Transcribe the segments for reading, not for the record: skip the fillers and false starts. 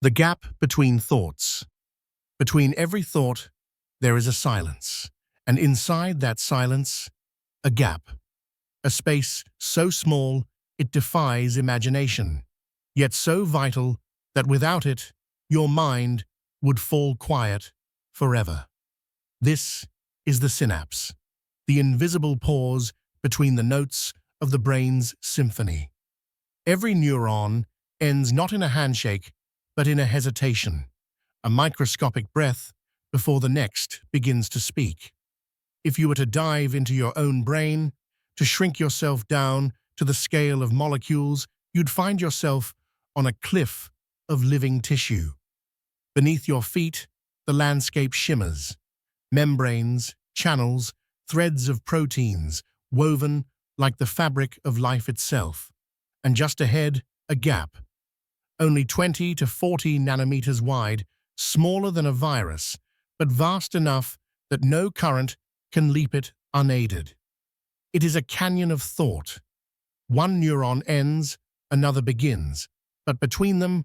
The gap between thoughts. Between every thought, there is a silence, and inside that silence, a gap, a space so small it defies imagination, yet so vital that without it, your mind would fall quiet forever. This is the synapse, the invisible pause between the notes of the brain's symphony. Every neuron ends not in a handshake, but in a hesitation, a microscopic breath before the next begins to speak. If you were to dive into your own brain, to shrink yourself down to the scale of molecules, you'd find yourself on a cliff of living tissue. Beneath your feet, the landscape shimmers. Membranes, channels, threads of proteins, woven like the fabric of life itself. And just ahead, a gap, only 20 to 40 nanometers wide, smaller than a virus, but vast enough that no current can leap it unaided. It is a canyon of thought. One neuron ends, another begins, but between them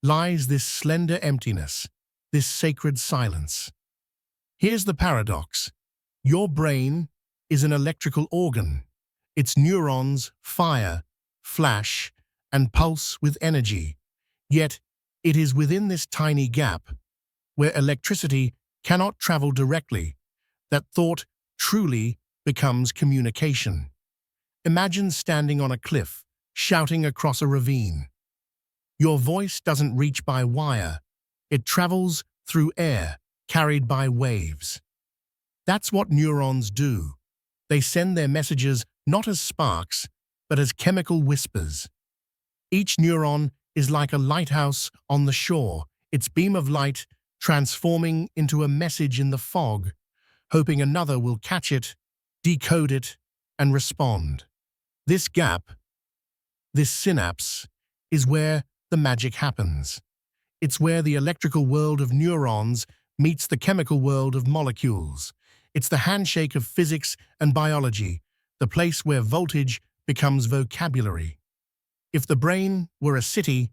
lies this slender emptiness, this sacred silence. Here's the paradox. Your brain is an electrical organ. Its neurons fire, flash, and pulse with energy. Yet, it is within this tiny gap, where electricity cannot travel directly, that thought truly becomes communication. Imagine standing on a cliff, shouting across a ravine. Your voice doesn't reach by wire. It travels through air, carried by waves. That's what neurons do. They send their messages not as sparks, but as chemical whispers. Each neuron is like a lighthouse on the shore, its beam of light transforming into a message in the fog, hoping another will catch it, decode it, and respond. This gap, this synapse, is where the magic happens. It's where the electrical world of neurons meets the chemical world of molecules. It's the handshake of physics and biology, the place where voltage becomes vocabulary. If the brain were a city,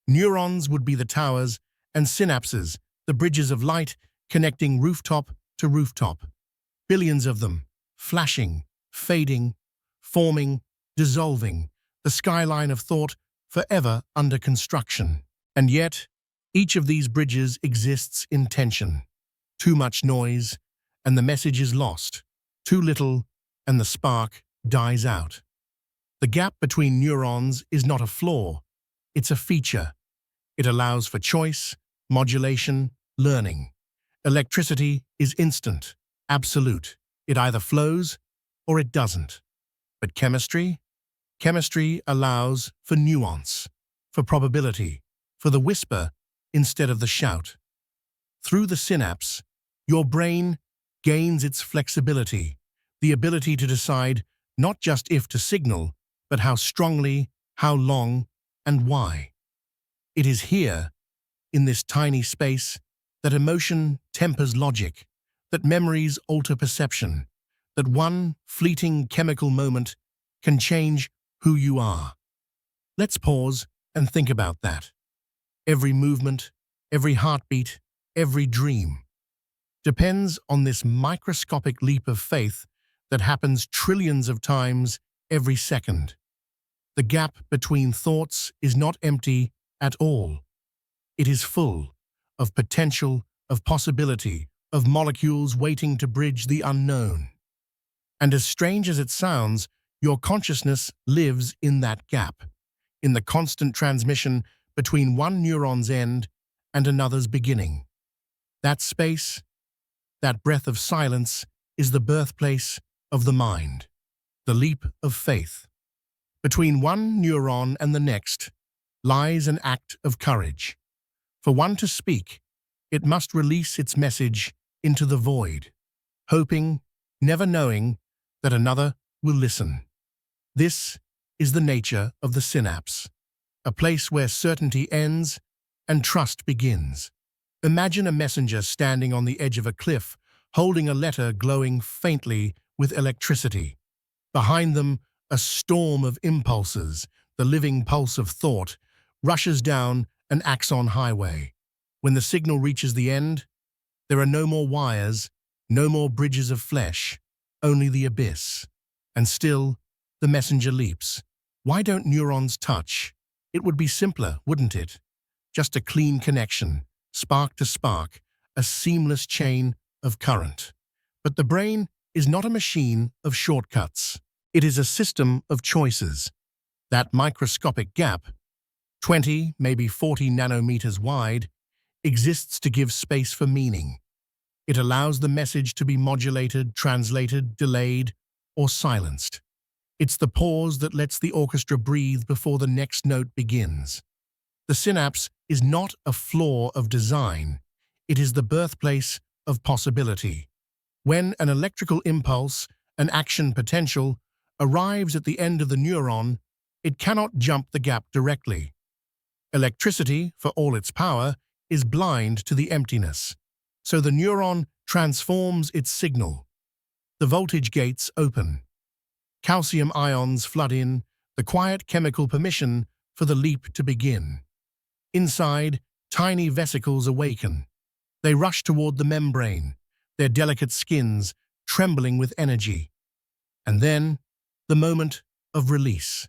neurons would be the towers, and synapses, the bridges of light connecting rooftop to rooftop. Billions of them, flashing, fading, forming, dissolving, the skyline of thought forever under construction. And yet, each of these bridges exists in tension. Too much noise, and the message is lost. Too little, and the spark dies out. The gap between neurons is not a flaw, it's a feature. It allows for choice, modulation, learning. Electricity is instant, absolute. It either flows or it doesn't. But chemistry? Chemistry allows for nuance, for probability, for the whisper instead of the shout. Through the synapse, your brain gains its flexibility, the ability to decide not just if to signal, but how strongly, how long, and why. It is here, in this tiny space, that emotion tempers logic, that memories alter perception, that one fleeting chemical moment can change who you are. Let's pause and think about that. Every movement, every heartbeat, every dream depends on this microscopic leap of faith that happens trillions of times every second. The gap between thoughts is not empty at all. It is full of potential, of possibility, of molecules waiting to bridge the unknown. And as strange as it sounds, your consciousness lives in that gap, in the constant transmission between one neuron's end and another's beginning. That space, that breath of silence, is the birthplace of the mind, the leap of faith. Between one neuron and the next lies an act of courage. For one to speak, it must release its message into the void, hoping, never knowing, that another will listen. This is the nature of the synapse, a place where certainty ends and trust begins. Imagine a messenger standing on the edge of a cliff, holding a letter glowing faintly with electricity. Behind them, a storm of impulses, the living pulse of thought, rushes down an axon highway. When the signal reaches the end, there are no more wires, no more bridges of flesh, only the abyss. And still, the messenger leaps. Why don't neurons touch? It would be simpler, wouldn't it? Just a clean connection, spark to spark, a seamless chain of current. But the brain is not a machine of shortcuts. It is a system of choices. That microscopic gap, 20, maybe 40 nanometers wide, exists to give space for meaning. It allows the message to be modulated, translated, delayed, or silenced. It's the pause that lets the orchestra breathe before the next note begins. The synapse is not a flaw of design. It is the birthplace of possibility. When an electrical impulse, an action potential, arrives at the end of the neuron, it cannot jump the gap directly. Electricity, for all its power, is blind to the emptiness. So the neuron transforms its signal. The voltage gates open. Calcium ions flood in, the quiet chemical permission for the leap to begin. Inside, tiny vesicles awaken. They rush toward the membrane, their delicate skins trembling with energy. And then, the moment of release.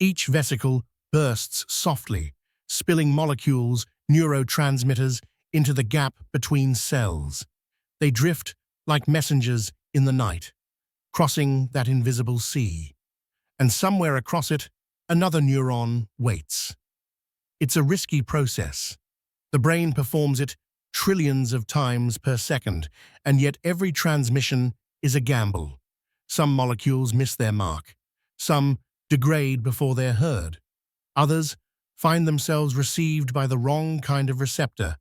Each vesicle bursts softly, spilling molecules, neurotransmitters, into the gap between cells. They drift like messengers in the night, crossing that invisible sea. And somewhere across it, another neuron waits. It's a risky process. The brain performs it trillions of times per second, and yet every transmission is a gamble. Some molecules miss their mark. Some degrade before they're heard. Others find themselves received by the wrong kind of receptor,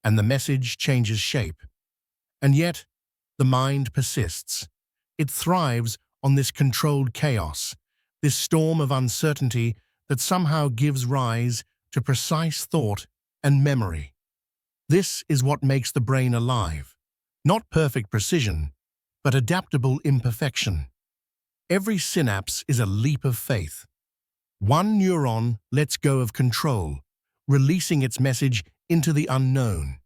and the message changes shape. And yet, the mind persists. It thrives on this controlled chaos, this storm of uncertainty that somehow gives rise to precise thought and memory. This is what makes the brain alive. Not perfect precision, but adaptable imperfection. Every synapse is a leap of faith. One neuron lets go of control, releasing its message into the unknown,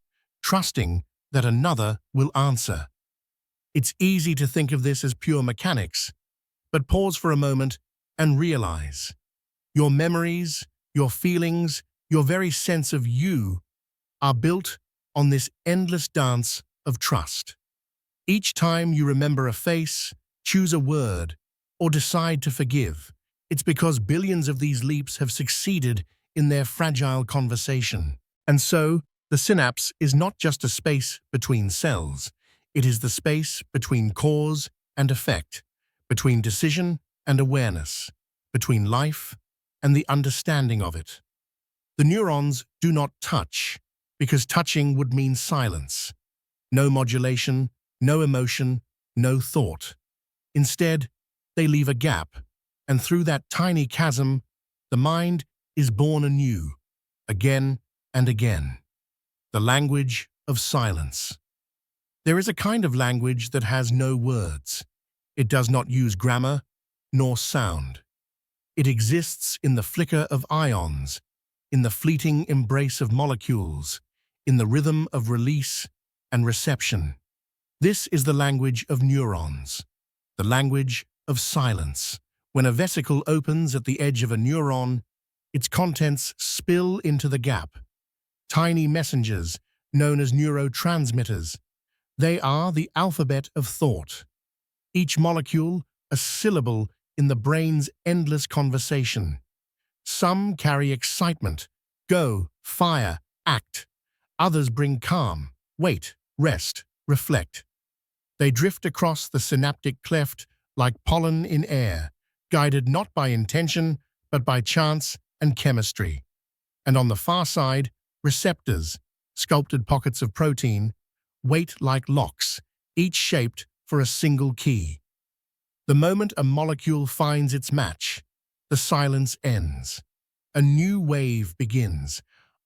trusting that another will answer. It's easy to think of this as pure mechanics, but pause for a moment and realize. Your memories, your feelings, your very sense of you are built on this endless dance of trust. Each time you remember a face, choose a word, or decide to forgive, it's because billions of these leaps have succeeded in their fragile conversation. And so, the synapse is not just a space between cells, it is the space between cause and effect, between decision and awareness, between life and the understanding of it. The neurons do not touch, because touching would mean silence. No modulation, no emotion, no thought. Instead, they leave a gap, and through that tiny chasm, the mind is born anew, again and again. The language of silence. There is a kind of language that has no words. It does not use grammar nor sound. It exists in the flicker of ions, in the fleeting embrace of molecules, in the rhythm of release and reception. This is the language of neurons, the language of silence. When a vesicle opens at the edge of a neuron, its contents spill into the gap. Tiny messengers, known as neurotransmitters. They are the alphabet of thought. Each molecule, a syllable in the brain's endless conversation. Some carry excitement, go, fire, act. Others bring calm, wait, rest, reflect. They drift across the synaptic cleft like pollen in air, guided not by intention, but by chance and chemistry. And on the far side, receptors, sculpted pockets of protein, wait like locks, each shaped for a single key. The moment a molecule finds its match, the silence ends. A new wave begins.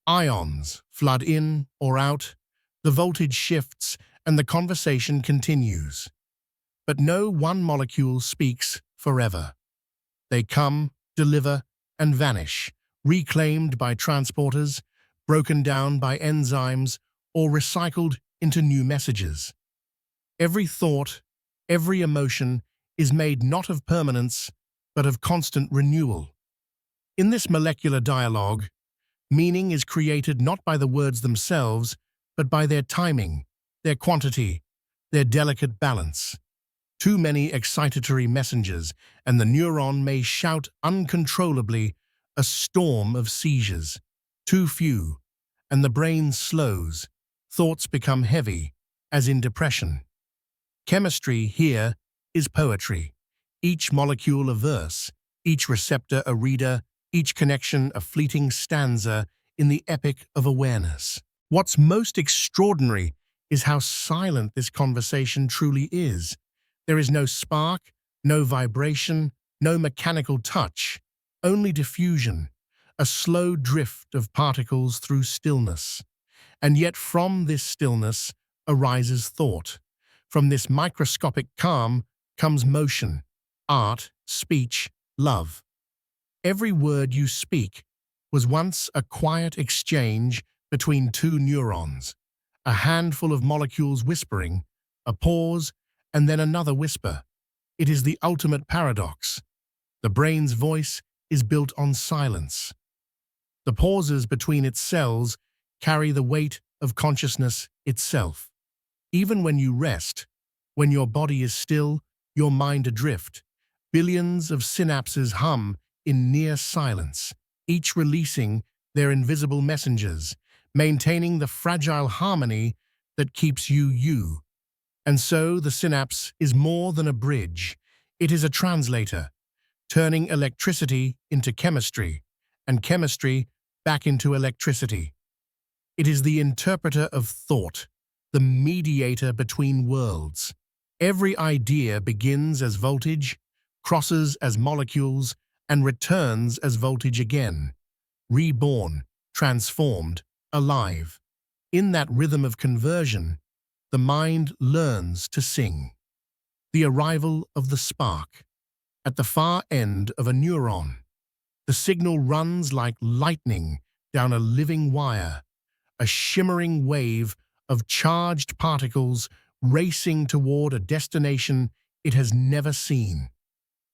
Ions flood in or out, the voltage shifts, and the conversation continues. But no one molecule speaks forever. They come, deliver, and vanish, reclaimed by transporters, broken down by enzymes, or recycled into new messages. Every thought, every emotion is made not of permanence, but of constant renewal. In this molecular dialogue, meaning is created not by the words themselves, but by their timing, their quantity, their delicate balance. Too many excitatory messengers, and the neuron may shout uncontrollably, a storm of seizures. Too few, and the brain slows. Thoughts become heavy, as in depression. Chemistry here is poetry. Each molecule a verse, each receptor a reader, each connection a fleeting stanza in the epic of awareness. What's most extraordinary is how silent this conversation truly is. There is no spark, no vibration, no mechanical touch, only diffusion, a slow drift of particles through stillness. And yet from this stillness arises thought. From this microscopic calm comes motion, art, speech, love. Every word you speak was once a quiet exchange between two neurons, a handful of molecules whispering, a pause, and then another whisper. It is the ultimate paradox. The brain's voice is built on silence. The pauses between its cells carry the weight of consciousness itself. Even when you rest, when your body is still, your mind adrift, billions of synapses hum in near silence, each releasing their invisible messengers, maintaining the fragile harmony that keeps you you. And so the synapse is more than a bridge. It is a translator, turning electricity into chemistry, and chemistry back into electricity. It is the interpreter of thought, the mediator between worlds. Every idea begins as voltage, crosses as molecules, and returns as voltage again. Reborn, transformed, alive. In that rhythm of conversion, the mind learns to sing. The arrival of the spark. At the far end of a neuron, the signal runs like lightning down a living wire, a shimmering wave of charged particles racing toward a destination it has never seen.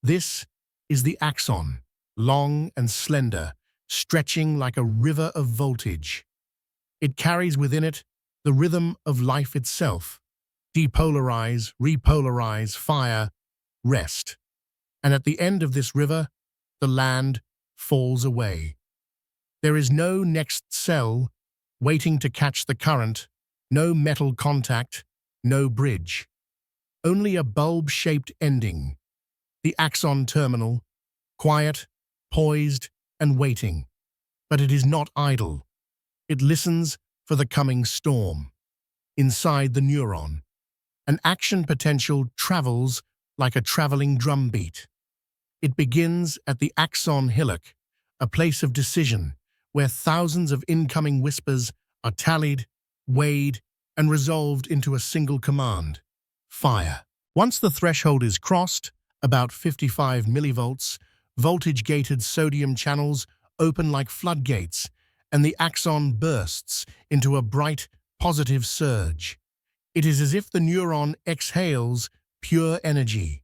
This is the axon, long and slender, stretching like a river of voltage. It carries within it the rhythm of life itself. Depolarize, repolarize, fire, rest. And at the end of this river, the land falls away. There is no next cell waiting to catch the current, no metal contact, no bridge. Only a bulb-shaped ending, the axon terminal, quiet, poised, and waiting. But it is not idle. It listens for the coming storm. Inside the neuron, an action potential travels like a traveling drumbeat. It begins at the axon hillock, a place of decision, where thousands of incoming whispers are tallied, weighed, and resolved into a single command: fire. Once the threshold is crossed, about 55 millivolts, voltage-gated sodium channels open like floodgates, and the axon bursts into a bright, positive surge. It is as if the neuron exhales pure energy.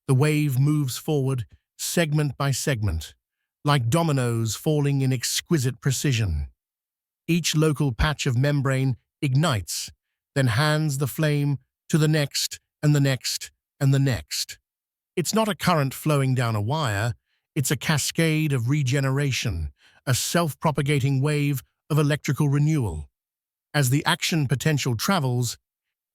The wave moves forward, segment by segment, like dominoes falling in exquisite precision. Each local patch of membrane ignites, then hands the flame to the next, and the next, and the next. It's not a current flowing down a wire, it's a cascade of regeneration, a self-propagating wave of electrical renewal. As the action potential travels,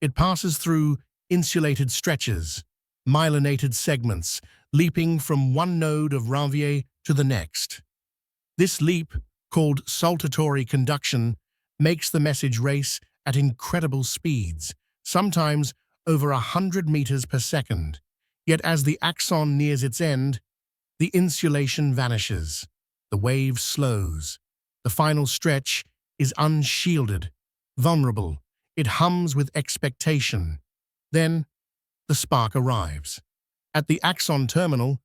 it passes through insulated stretches, myelinated segments, leaping from one node of Ranvier to the next. This leap, called saltatory conduction, makes the message race at incredible speeds, sometimes over 100 meters per second. Yet as the axon nears its end, the insulation vanishes. The wave slows. The final stretch is unshielded, vulnerable. It hums with expectation. Then, the spark arrives. At the axon terminal,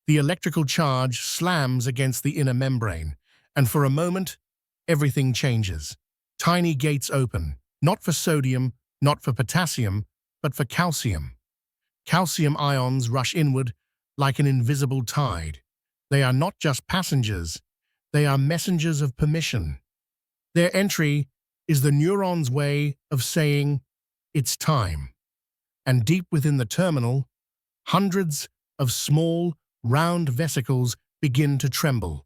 the electrical charge slams against the inner membrane, and for a moment, everything changes. Tiny gates open, not for sodium, not for potassium, but for calcium. Calcium ions rush inward like an invisible tide. They are not just passengers, they are messengers of permission. Their entry is the neuron's way of saying, it's time. And deep within the terminal, hundreds of small, round vesicles begin to tremble.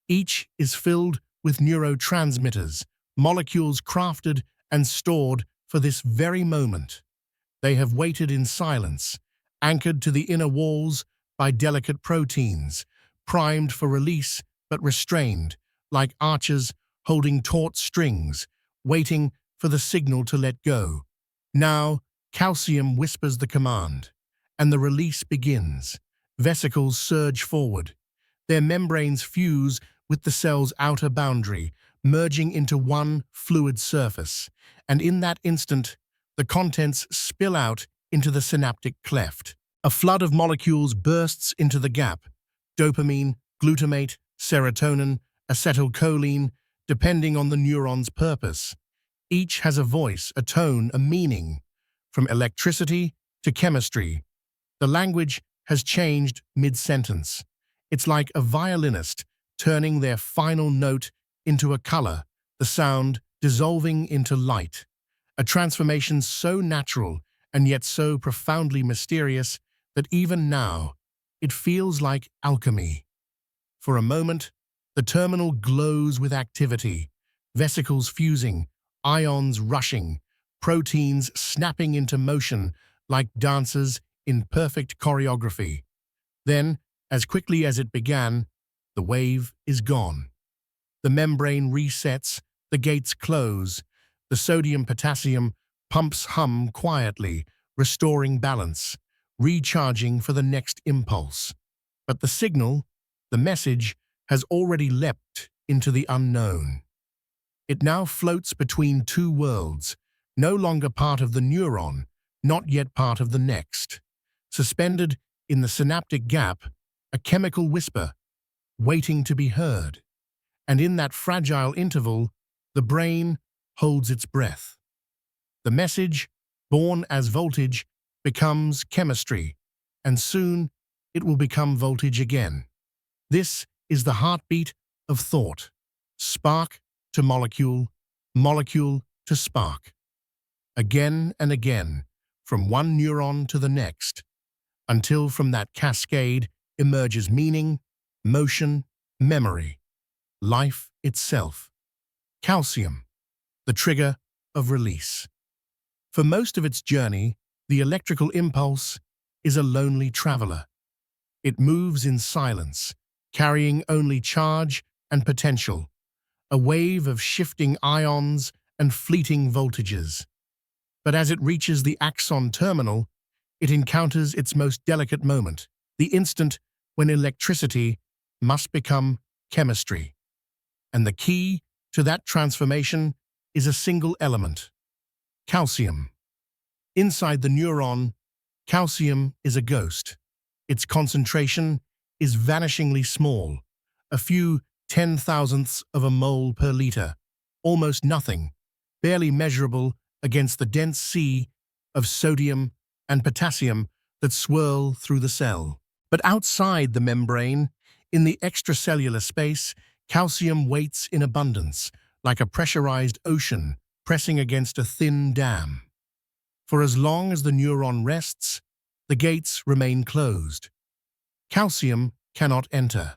Each is filled with neurotransmitters, molecules crafted and stored for this very moment. They have waited in silence, anchored to the inner walls by delicate proteins, primed for release but restrained, like archers holding taut strings, waiting for the signal to let go. Now, calcium whispers the command, and the release begins. Vesicles surge forward. Their membranes fuse with the cell's outer boundary, merging into one fluid surface. And in that instant, the contents spill out into the synaptic cleft. A flood of molecules bursts into the gap. Dopamine, glutamate, serotonin, acetylcholine, depending on the neuron's purpose. Each has a voice, a tone, a meaning. From electricity to chemistry, the language has changed mid-sentence. It's like a violinist turning their final note into a color, the sound dissolving into light. A transformation so natural and yet so profoundly mysterious that even now it feels like alchemy. For a moment, the terminal glows with activity, vesicles fusing, ions rushing, proteins snapping into motion like dancers in perfect choreography. Then, as quickly as it began, the wave is gone. The membrane resets, the gates close, the sodium-potassium pumps hum quietly, restoring balance, recharging for the next impulse. But the signal, the message, has already leapt into the unknown. It now floats between two worlds, no longer part of the neuron, not yet part of the next. Suspended in the synaptic gap, a chemical whisper, waiting to be heard. And in that fragile interval, the brain holds its breath. The message, born as voltage, becomes chemistry, and soon it will become voltage again. This is the heartbeat of thought, spark to molecule, molecule to spark. Again and again, from one neuron to the next, until from that cascade emerges meaning, motion, memory, life itself. Calcium, the trigger of release. For most of its journey, the electrical impulse is a lonely traveler. It moves in silence, carrying only charge and potential, a wave of shifting ions and fleeting voltages. But as it reaches the axon terminal, it encounters its most delicate moment, the instant when electricity must become chemistry. And the key to that transformation is a single element: calcium. Inside the neuron, calcium is a ghost. Its concentration is vanishingly small, a few 10,000ths of a mole per liter, almost nothing, barely measurable against the dense sea of sodium and potassium that swirl through the cell. But outside the membrane, in the extracellular space, calcium waits in abundance, like a pressurized ocean pressing against a thin dam. For as long as the neuron rests, the gates remain closed. Calcium cannot enter.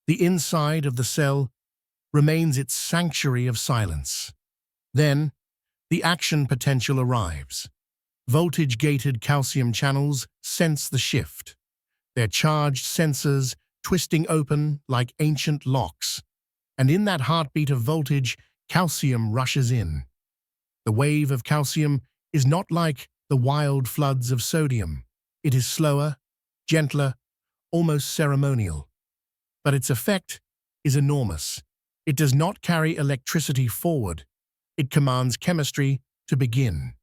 The inside of the cell remains its sanctuary of silence. Then, the action potential arrives. Voltage-gated calcium channels sense the shift, their charged sensors twisting open like ancient locks. And in that heartbeat of voltage, calcium rushes in. The wave of calcium is not like the wild floods of sodium. It is slower, gentler, almost ceremonial. But its effect is enormous. It does not carry electricity forward. It commands chemistry to begin.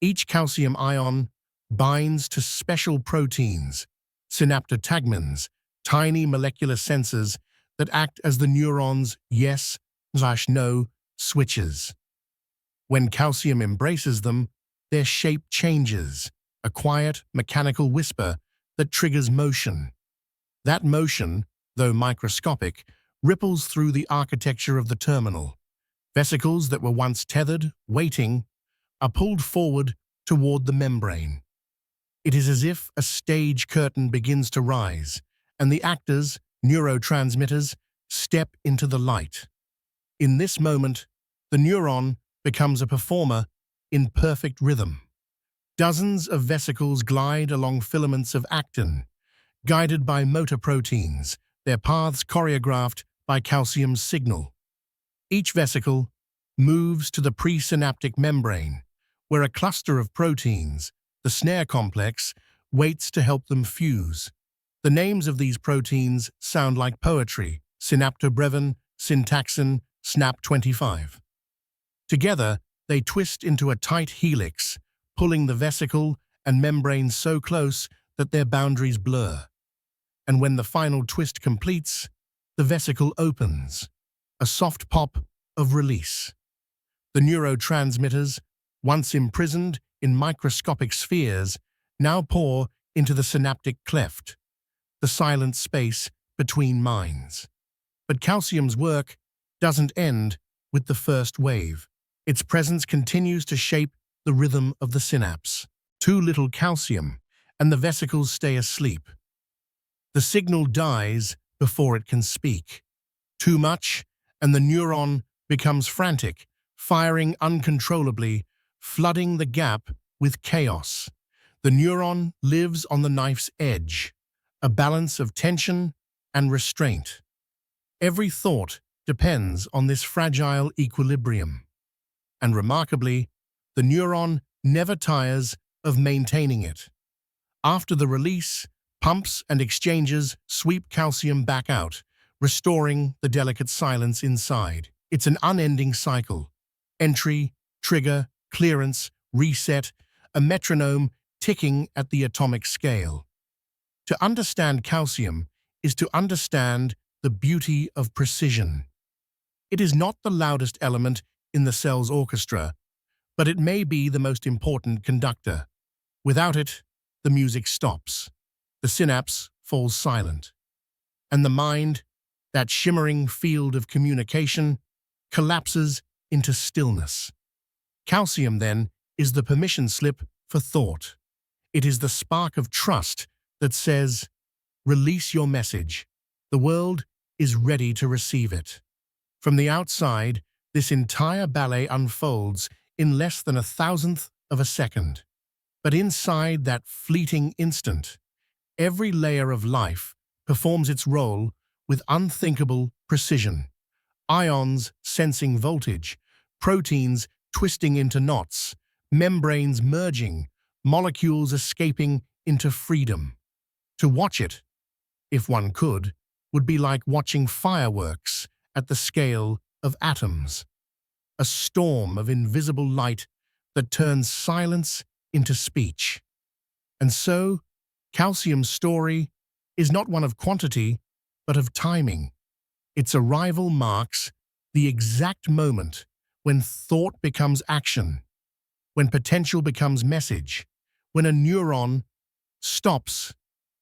Each calcium ion binds to special proteins, synaptotagmins, tiny molecular sensors that act as the neuron's yes no switches. When calcium embraces them, their shape changes, a quiet, mechanical whisper that triggers motion. That motion, though microscopic, ripples through the architecture of the terminal. Vesicles that were once tethered, waiting, are pulled forward toward the membrane. It is as if a stage curtain begins to rise, and the actors, neurotransmitters, step into the light. In this moment, the neuron becomes a performer in perfect rhythm. Dozens of vesicles glide along filaments of actin, guided by motor proteins, their paths choreographed by calcium's signal. Each vesicle moves to the presynaptic membrane, where a cluster of proteins, the snare complex, waits to help them fuse. The names of these proteins sound like poetry: synaptobrevin, syntaxin, SNAP25. Together, they twist into a tight helix, pulling the vesicle and membrane so close that their boundaries blur. And when the final twist completes, the vesicle opens, a soft pop of release. The neurotransmitters, once imprisoned in microscopic spheres, now pour into the synaptic cleft, the silent space between minds. But calcium's work doesn't end with the first wave. Its presence continues to shape the rhythm of the synapse. Too little calcium, and the vesicles stay asleep. The signal dies before it can speak. Too much, and the neuron becomes frantic, firing uncontrollably, flooding the gap with chaos. The neuron lives on the knife's edge, a balance of tension and restraint. Every thought depends on this fragile equilibrium. And remarkably, the neuron never tires of maintaining it. After the release, pumps and exchanges sweep calcium back out, restoring the delicate silence inside. It's an unending cycle. Entry, trigger, clearance, reset, a metronome ticking at the atomic scale. To understand calcium is to understand the beauty of precision. It is not the loudest element in the cell's orchestra, but it may be the most important conductor. Without it, the music stops, the synapse falls silent, and the mind, that shimmering field of communication, collapses into stillness. Calcium, then, is the permission slip for thought. It is the spark of trust that says, "Release your message. The world is ready to receive it." From the outside, this entire ballet unfolds in less than 1,000th of a second. But inside that fleeting instant, every layer of life performs its role with unthinkable precision. Ions sensing voltage, proteins twisting into knots, membranes merging, molecules escaping into freedom. To watch it, if one could, would be like watching fireworks at the scale of atoms. A storm of invisible light that turns silence into speech. And so, calcium's story is not one of quantity, but of timing. Its arrival marks the exact moment when thought becomes action, when potential becomes message, when a neuron stops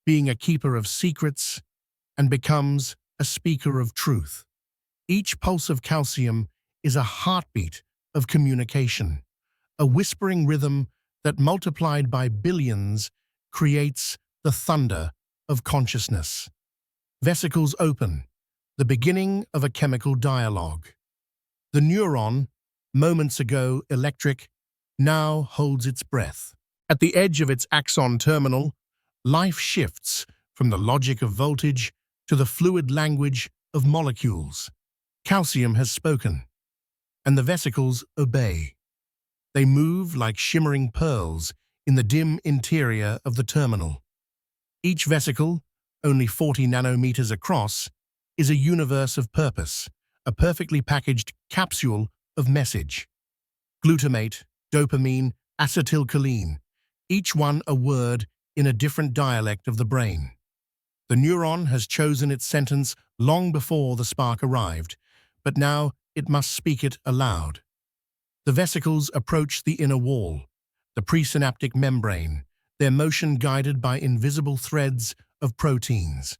being a keeper of secrets and becomes a speaker of truth. Each pulse of calcium is a heartbeat of communication, a whispering rhythm that, multiplied by billions, creates the thunder of consciousness. Vesicles open, the beginning of a chemical dialogue. The neuron, moments ago electric, now holds its breath. At the edge of its axon terminal, life shifts from the logic of voltage to the fluid language of molecules. Calcium has spoken, and the vesicles obey. They move like shimmering pearls in the dim interior of the terminal. Each vesicle, only 40 nanometers across, is a universe of purpose, a perfectly packaged capsule of message. Glutamate, dopamine, acetylcholine, each one a word in a different dialect of the brain. The neuron has chosen its sentence long before the spark arrived, but now it must speak it aloud. The vesicles approach the inner wall, the presynaptic membrane, their motion guided by invisible threads of proteins.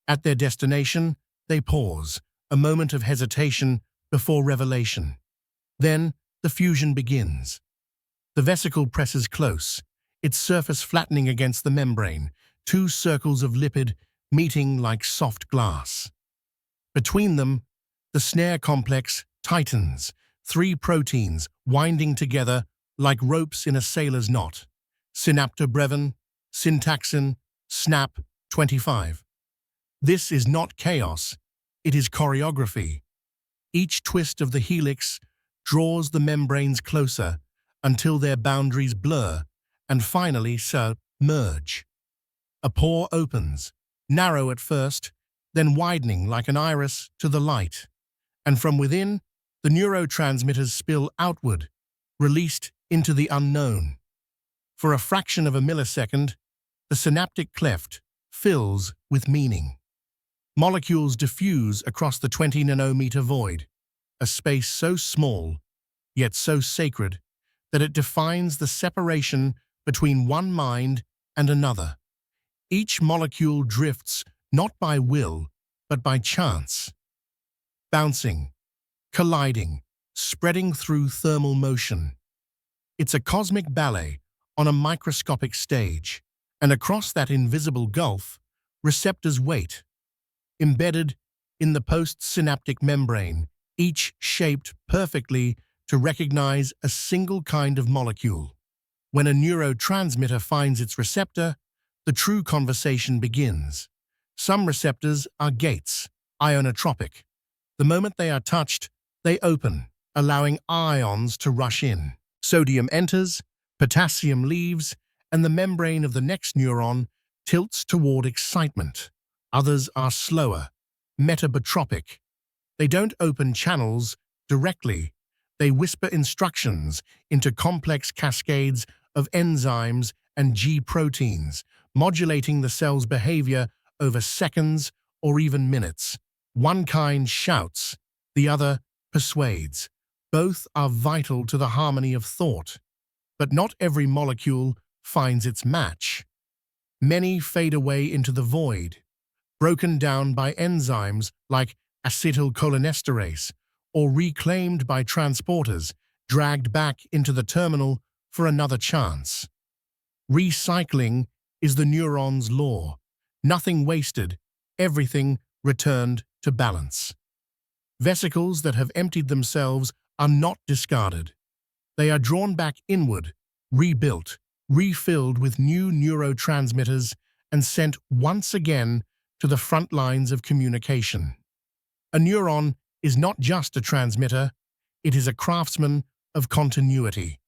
At their destination, they pause, a moment of hesitation before revelation. Then, the fusion begins. The vesicle presses close, its surface flattening against the membrane, two circles of lipid meeting like soft glass. Between them, the snare complex tightens, three proteins winding together like ropes in a sailor's knot. Synaptobrevin, syntaxin, snap, 25. This is not chaos, it is choreography. Each twist of the helix draws the membranes closer until their boundaries blur and finally merge. A pore opens, narrow at first, then widening like an iris to the light. And from within, the neurotransmitters spill outward, released into the unknown. For a fraction of a millisecond, the synaptic cleft fills with meaning. Molecules diffuse across the 20-nanometer void, a space so small, yet so sacred, that it defines the separation between one mind and another. Each molecule drifts not by will, but by chance, bouncing, colliding, spreading through thermal motion. It's a cosmic ballet on a microscopic stage, and across that invisible gulf, receptors wait, embedded in the postsynaptic membrane, each shaped perfectly to recognize a single kind of molecule. When a neurotransmitter finds its receptor, the true conversation begins. Some receptors are gates, ionotropic. The moment they are touched, they open, allowing ions to rush in. Sodium enters, potassium leaves, and the membrane of the next neuron tilts toward excitement. Others are slower, metabotropic. They don't open channels directly. They whisper instructions into complex cascades of enzymes and G proteins, modulating the cell's behavior over seconds or even minutes. One kind shouts, the other persuades. Both are vital to the harmony of thought. But not every molecule finds its match. Many fade away into the void, broken down by enzymes like acetylcholinesterase, or reclaimed by transporters, dragged back into the terminal for another chance. Recycling is the neuron's law. Nothing wasted, everything returned to balance. Vesicles that have emptied themselves are not discarded. They are drawn back inward, rebuilt, refilled with new neurotransmitters, and sent once again to the front lines of communication. A neuron is not just a transmitter, it is a craftsman of continuity.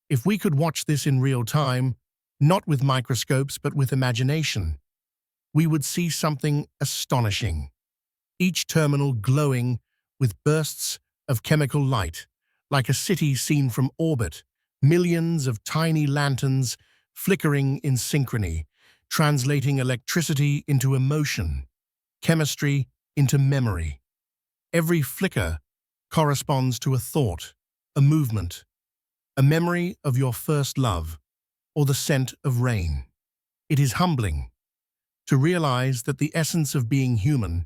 If we could watch this in real time, not with microscopes but with imagination, we would see something astonishing. Each terminal glowing with bursts of chemical light, like a city seen from orbit, millions of tiny lanterns flickering in synchrony, translating electricity into emotion, chemistry into memory. Every flicker corresponds to a thought, a movement, a memory of your first love, or the scent of rain. It is humbling to realize that the essence of being human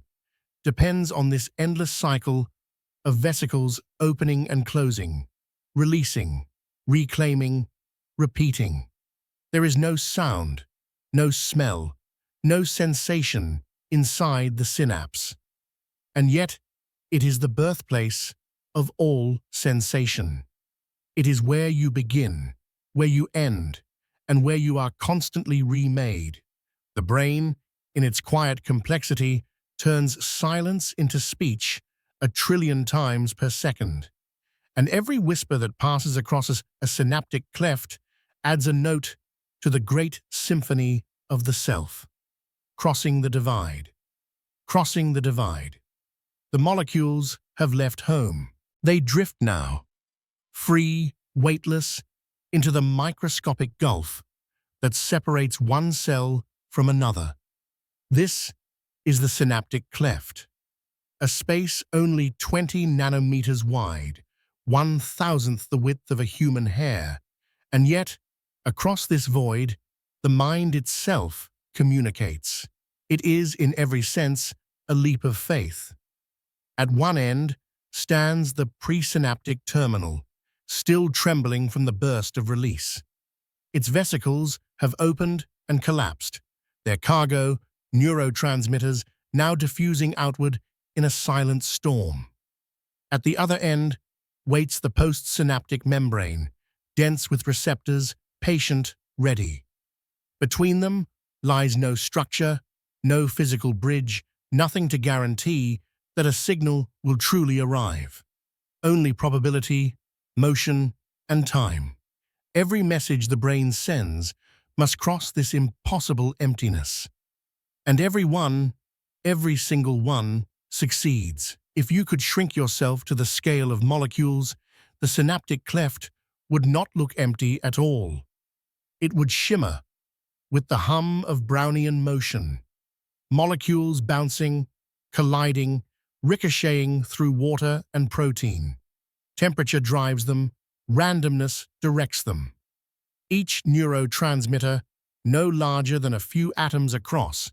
depends on this endless cycle of vesicles opening and closing, releasing, reclaiming, repeating. There is no sound, no smell, no sensation inside the synapse. And yet, it is the birthplace of all sensation. It is where you begin, where you end, and where you are constantly remade. The brain, in its quiet complexity, turns silence into speech 1 trillion times per second. And every whisper that passes across a synaptic cleft adds a note to the great symphony of the self. Crossing the divide. Crossing the divide. The molecules have left home. They drift now, free, weightless, into the microscopic gulf that separates one cell from another. This is the synaptic cleft, a space only 20 nanometers wide, 1,000th the width of a human hair. And yet, across this void, the mind itself communicates. It is, in every sense, a leap of faith. At one end stands the presynaptic terminal, still trembling from the burst of release. Its vesicles have opened and collapsed, their cargo, neurotransmitters, now diffusing outward in a silent storm. At the other end waits the postsynaptic membrane, dense with receptors, patient, ready. Between them lies no structure, no physical bridge, nothing to guarantee that a signal will truly arrive. Only probability, motion, and time. Every message the brain sends must cross this impossible emptiness. And every single one, succeeds. If you could shrink yourself to the scale of molecules, the synaptic cleft would not look empty at all. It would shimmer with the hum of Brownian motion. Molecules bouncing, colliding, ricocheting through water and protein. Temperature drives them, randomness directs them. Each neurotransmitter, no larger than a few atoms across,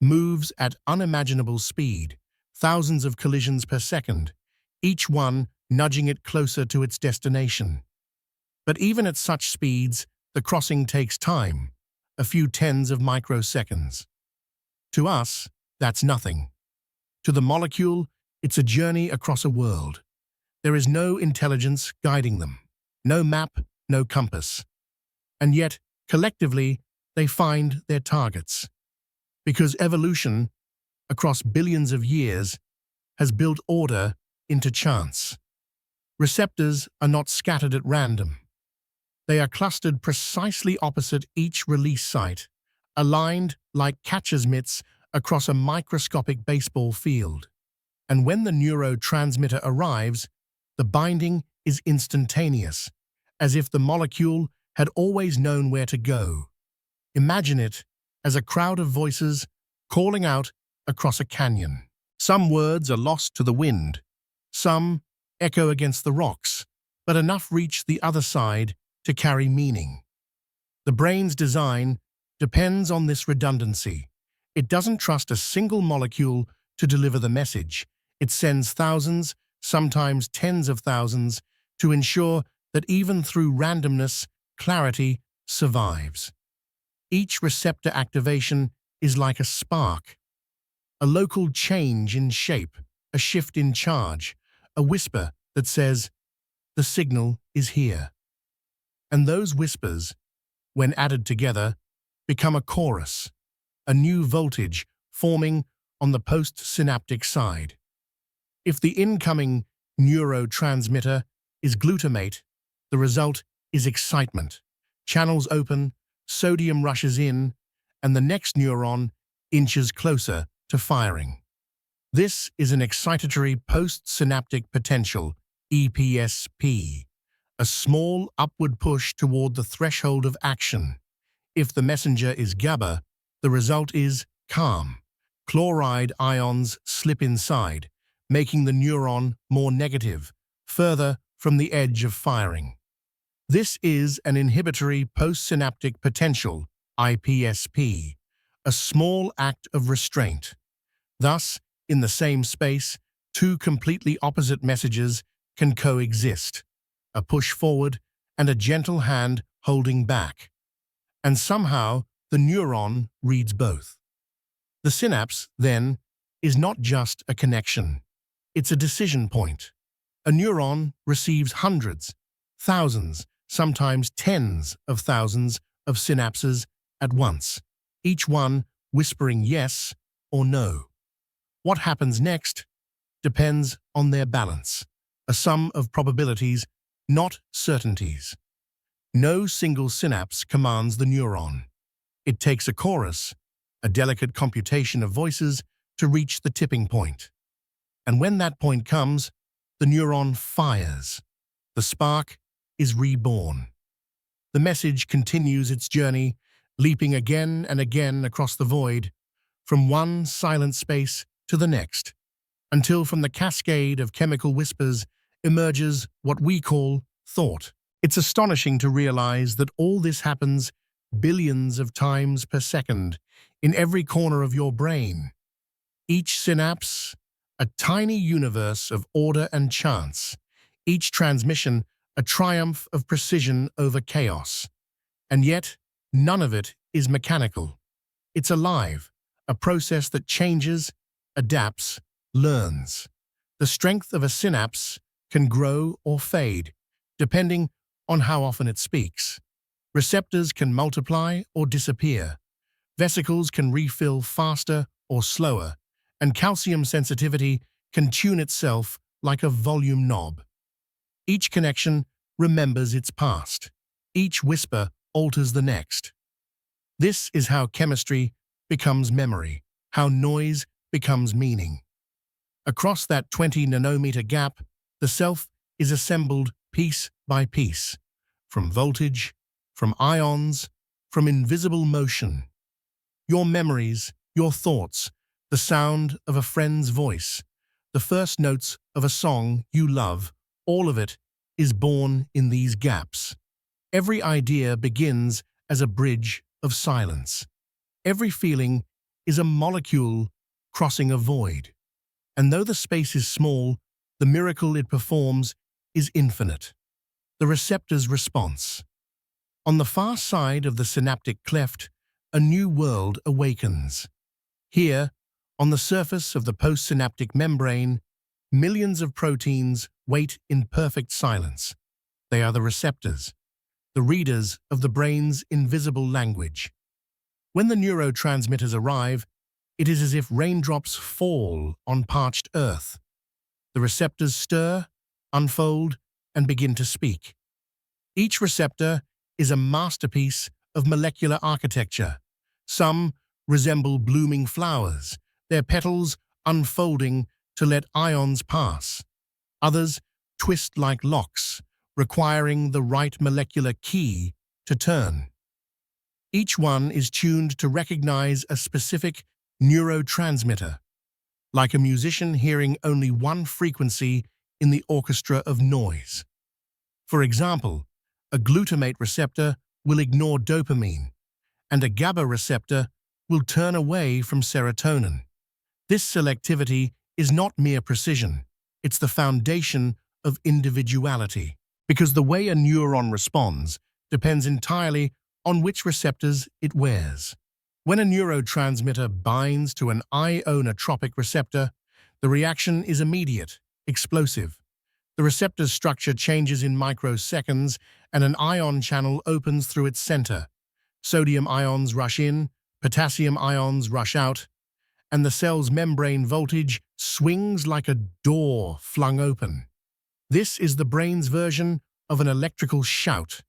moves at unimaginable speed, thousands of collisions per second, each one nudging it closer to its destination. But even at such speeds, the crossing takes time, a few tens of microseconds. To us, that's nothing. To the molecule, it's a journey across a world. There is no intelligence guiding them, no map, no compass. And yet, collectively, they find their targets. Because evolution, across billions of years, has built order into chance. Receptors are not scattered at random. They are clustered precisely opposite each release site, aligned like catcher's mitts across a microscopic baseball field. And when the neurotransmitter arrives, the binding is instantaneous, as if the molecule had always known where to go. Imagine it as a crowd of voices calling out across a canyon. Some words are lost to the wind, some echo against the rocks, but enough reach the other side to carry meaning. The brain's design depends on this redundancy. It doesn't trust a single molecule to deliver the message. It sends thousands, sometimes tens of thousands, to ensure that even through randomness, clarity survives. Each receptor activation is like a spark, a local change in shape, a shift in charge, a whisper that says, "The signal is here." And those whispers, when added together, become a chorus, a new voltage forming on the postsynaptic side. If the incoming neurotransmitter is glutamate, the result is excitement. Channels open, sodium rushes in, and the next neuron inches closer to firing. This is an excitatory postsynaptic potential, EPSP, a small upward push toward the threshold of action. If the messenger is GABA, the result is calm. Chloride ions slip inside, making the neuron more negative, further from the edge of firing. This is an inhibitory postsynaptic potential, IPSP, a small act of restraint. Thus, in the same space, two completely opposite messages can coexist, a push forward and a gentle hand holding back. And somehow, the neuron reads both. The synapse, then, is not just a connection. It's a decision point. A neuron receives hundreds, thousands, sometimes tens of thousands of synapses at once, each one whispering yes or no. What happens next depends on their balance, a sum of probabilities, not certainties. No single synapse commands the neuron. It takes a chorus, a delicate computation of voices to reach the tipping point. And when that point comes, the neuron fires. The spark is reborn. The message continues its journey, leaping again and again across the void, from one silent space to the next. until from the cascade of chemical whispers emerges what we call thought. It's astonishing to realize that all this happens billions of times per second in every corner of your brain. Each synapse, a tiny universe of order and chance. Each transmission, a triumph of precision over chaos. And yet, none of it is mechanical. It's alive, a process that changes, adapts, learns. The strength of a synapse can grow or fade, depending on how often it speaks. Receptors can multiply or disappear. Vesicles can refill faster or slower, and calcium sensitivity can tune itself like a volume knob. Each connection remembers its past. Each whisper alters the next. This is how chemistry becomes memory, how noise becomes meaning. Across that 20-nanometer gap, the self is assembled piece by piece, from voltage, from ions, from invisible motion. Your memories, your thoughts, the sound of a friend's voice, the first notes of a song you love, all of it is born in these gaps. Every idea begins as a bridge of silence. Every feeling is a molecule crossing a void. And though the space is small, the miracle it performs is infinite. The receptor's response. On the far side of the synaptic cleft, a new world awakens. Here, on the surface of the postsynaptic membrane, millions of proteins wait in perfect silence. They are the receptors, the readers of the brain's invisible language. When the neurotransmitters arrive, it is as if raindrops fall on parched earth. The receptors stir, unfold, and begin to speak. Each receptor is a masterpiece of molecular architecture. Some resemble blooming flowers, their petals unfolding to let ions pass. Others twist like locks, requiring the right molecular key to turn. Each one is tuned to recognize a specific neurotransmitter, like a musician hearing only one frequency in the orchestra of noise. For example, a glutamate receptor will ignore dopamine, and a GABA receptor will turn away from serotonin. This selectivity is not mere precision, it's the foundation of individuality, because the way a neuron responds depends entirely on which receptors it wears. When a neurotransmitter binds to an ionotropic receptor, the reaction is immediate, explosive. The receptor's structure changes in microseconds, and an ion channel opens through its center. Sodium ions rush in, potassium ions rush out, and the cell's membrane voltage swings like a door flung open. This is the brain's version of an electrical shout,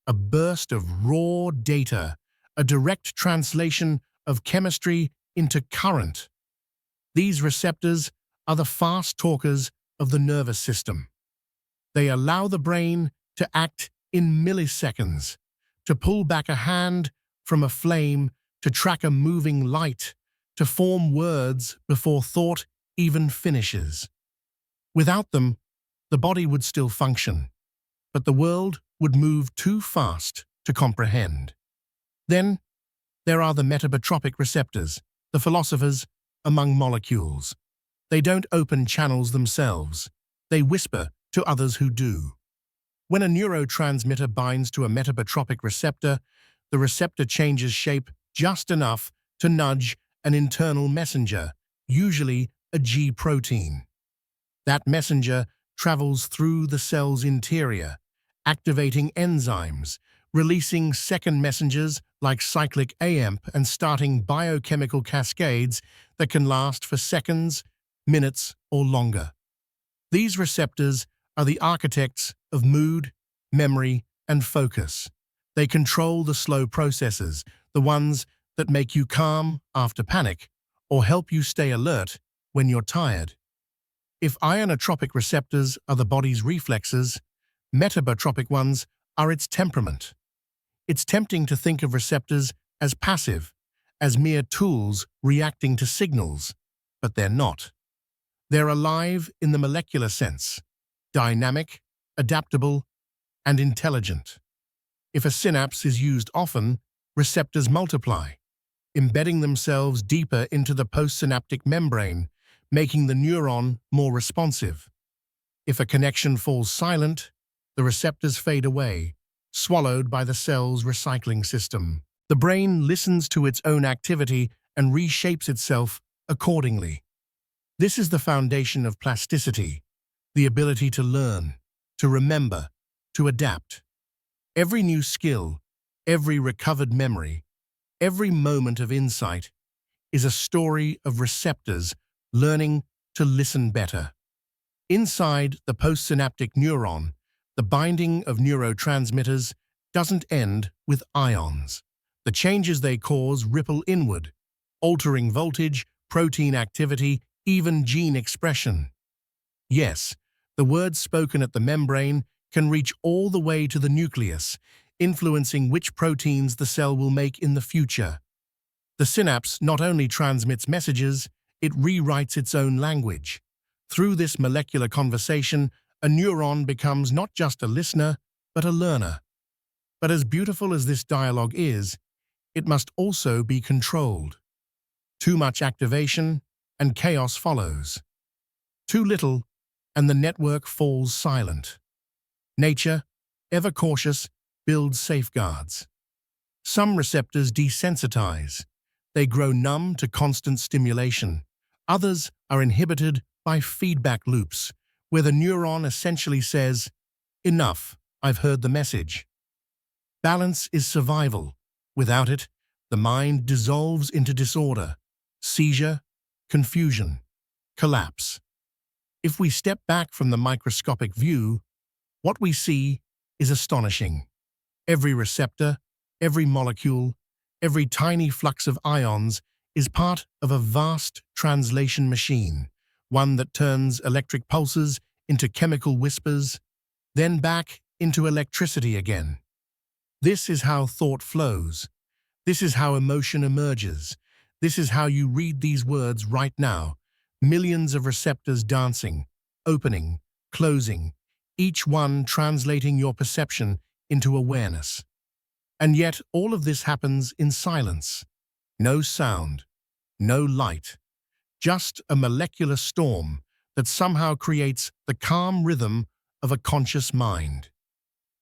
a burst of raw data, a direct translation of chemistry into current. These receptors are the fast talkers of the nervous system. They allow the brain to act in milliseconds, to pull back a hand from a flame, to track a moving light, to form words before thought even finishes. Without them, the body would still function, but the world would move too fast to comprehend. Then, there are the metabotropic receptors, the philosophers among molecules. They don't open channels themselves. They whisper to others who do. When a neurotransmitter binds to a metabotropic receptor, the receptor changes shape just enough to nudge an internal messenger, usually a G protein. That messenger travels through the cell's interior, activating enzymes, releasing second messengers like cyclic AMP and starting biochemical cascades that can last for seconds, minutes, or longer. These receptors are the architects of mood, memory, and focus. They control the slow processes, the ones that make you calm after panic or help you stay alert when you're tired. If ionotropic receptors are the body's reflexes, metabotropic ones are its temperament. It's tempting to think of receptors as passive, as mere tools reacting to signals, but they're not. They're alive in the molecular sense, dynamic, adaptable, and intelligent. If a synapse is used often, receptors multiply, embedding themselves deeper into the postsynaptic membrane, making the neuron more responsive. If a connection falls silent, the receptors fade away, swallowed by the cell's recycling system. The brain listens to its own activity and reshapes itself accordingly. This is the foundation of plasticity, the ability to learn, to remember, to adapt. Every new skill, every recovered memory, every moment of insight is a story of receptors learning to listen better. Inside the postsynaptic neuron, the binding of neurotransmitters doesn't end with ions. The changes they cause ripple inward, altering voltage, protein activity, even gene expression. Yes, the words spoken at the membrane can reach all the way to the nucleus, influencing which proteins the cell will make in the future. The synapse not only transmits messages, it rewrites its own language. Through this molecular conversation, a neuron becomes not just a listener, but a learner. But as beautiful as this dialogue is, it must also be controlled. Too much activation, and chaos follows. Too little, and the network falls silent. Nature, ever cautious, builds safeguards. Some receptors desensitize. They grow numb to constant stimulation. Others are inhibited by feedback loops, where the neuron essentially says, "Enough, I've heard the message." Balance is survival. Without it, the mind dissolves into disorder, seizure, confusion, collapse. If we step back from the microscopic view, what we see is astonishing. Every receptor, every molecule, every tiny flux of ions is part of a vast translation machine, one that turns electric pulses into chemical whispers, then back into electricity again. This is how thought flows. This is how emotion emerges. This is how you read these words right now. Millions of receptors dancing, opening, closing, each one translating your perception into awareness. And yet all of this happens in silence. No sound, no light, just a molecular storm that somehow creates the calm rhythm of a conscious mind.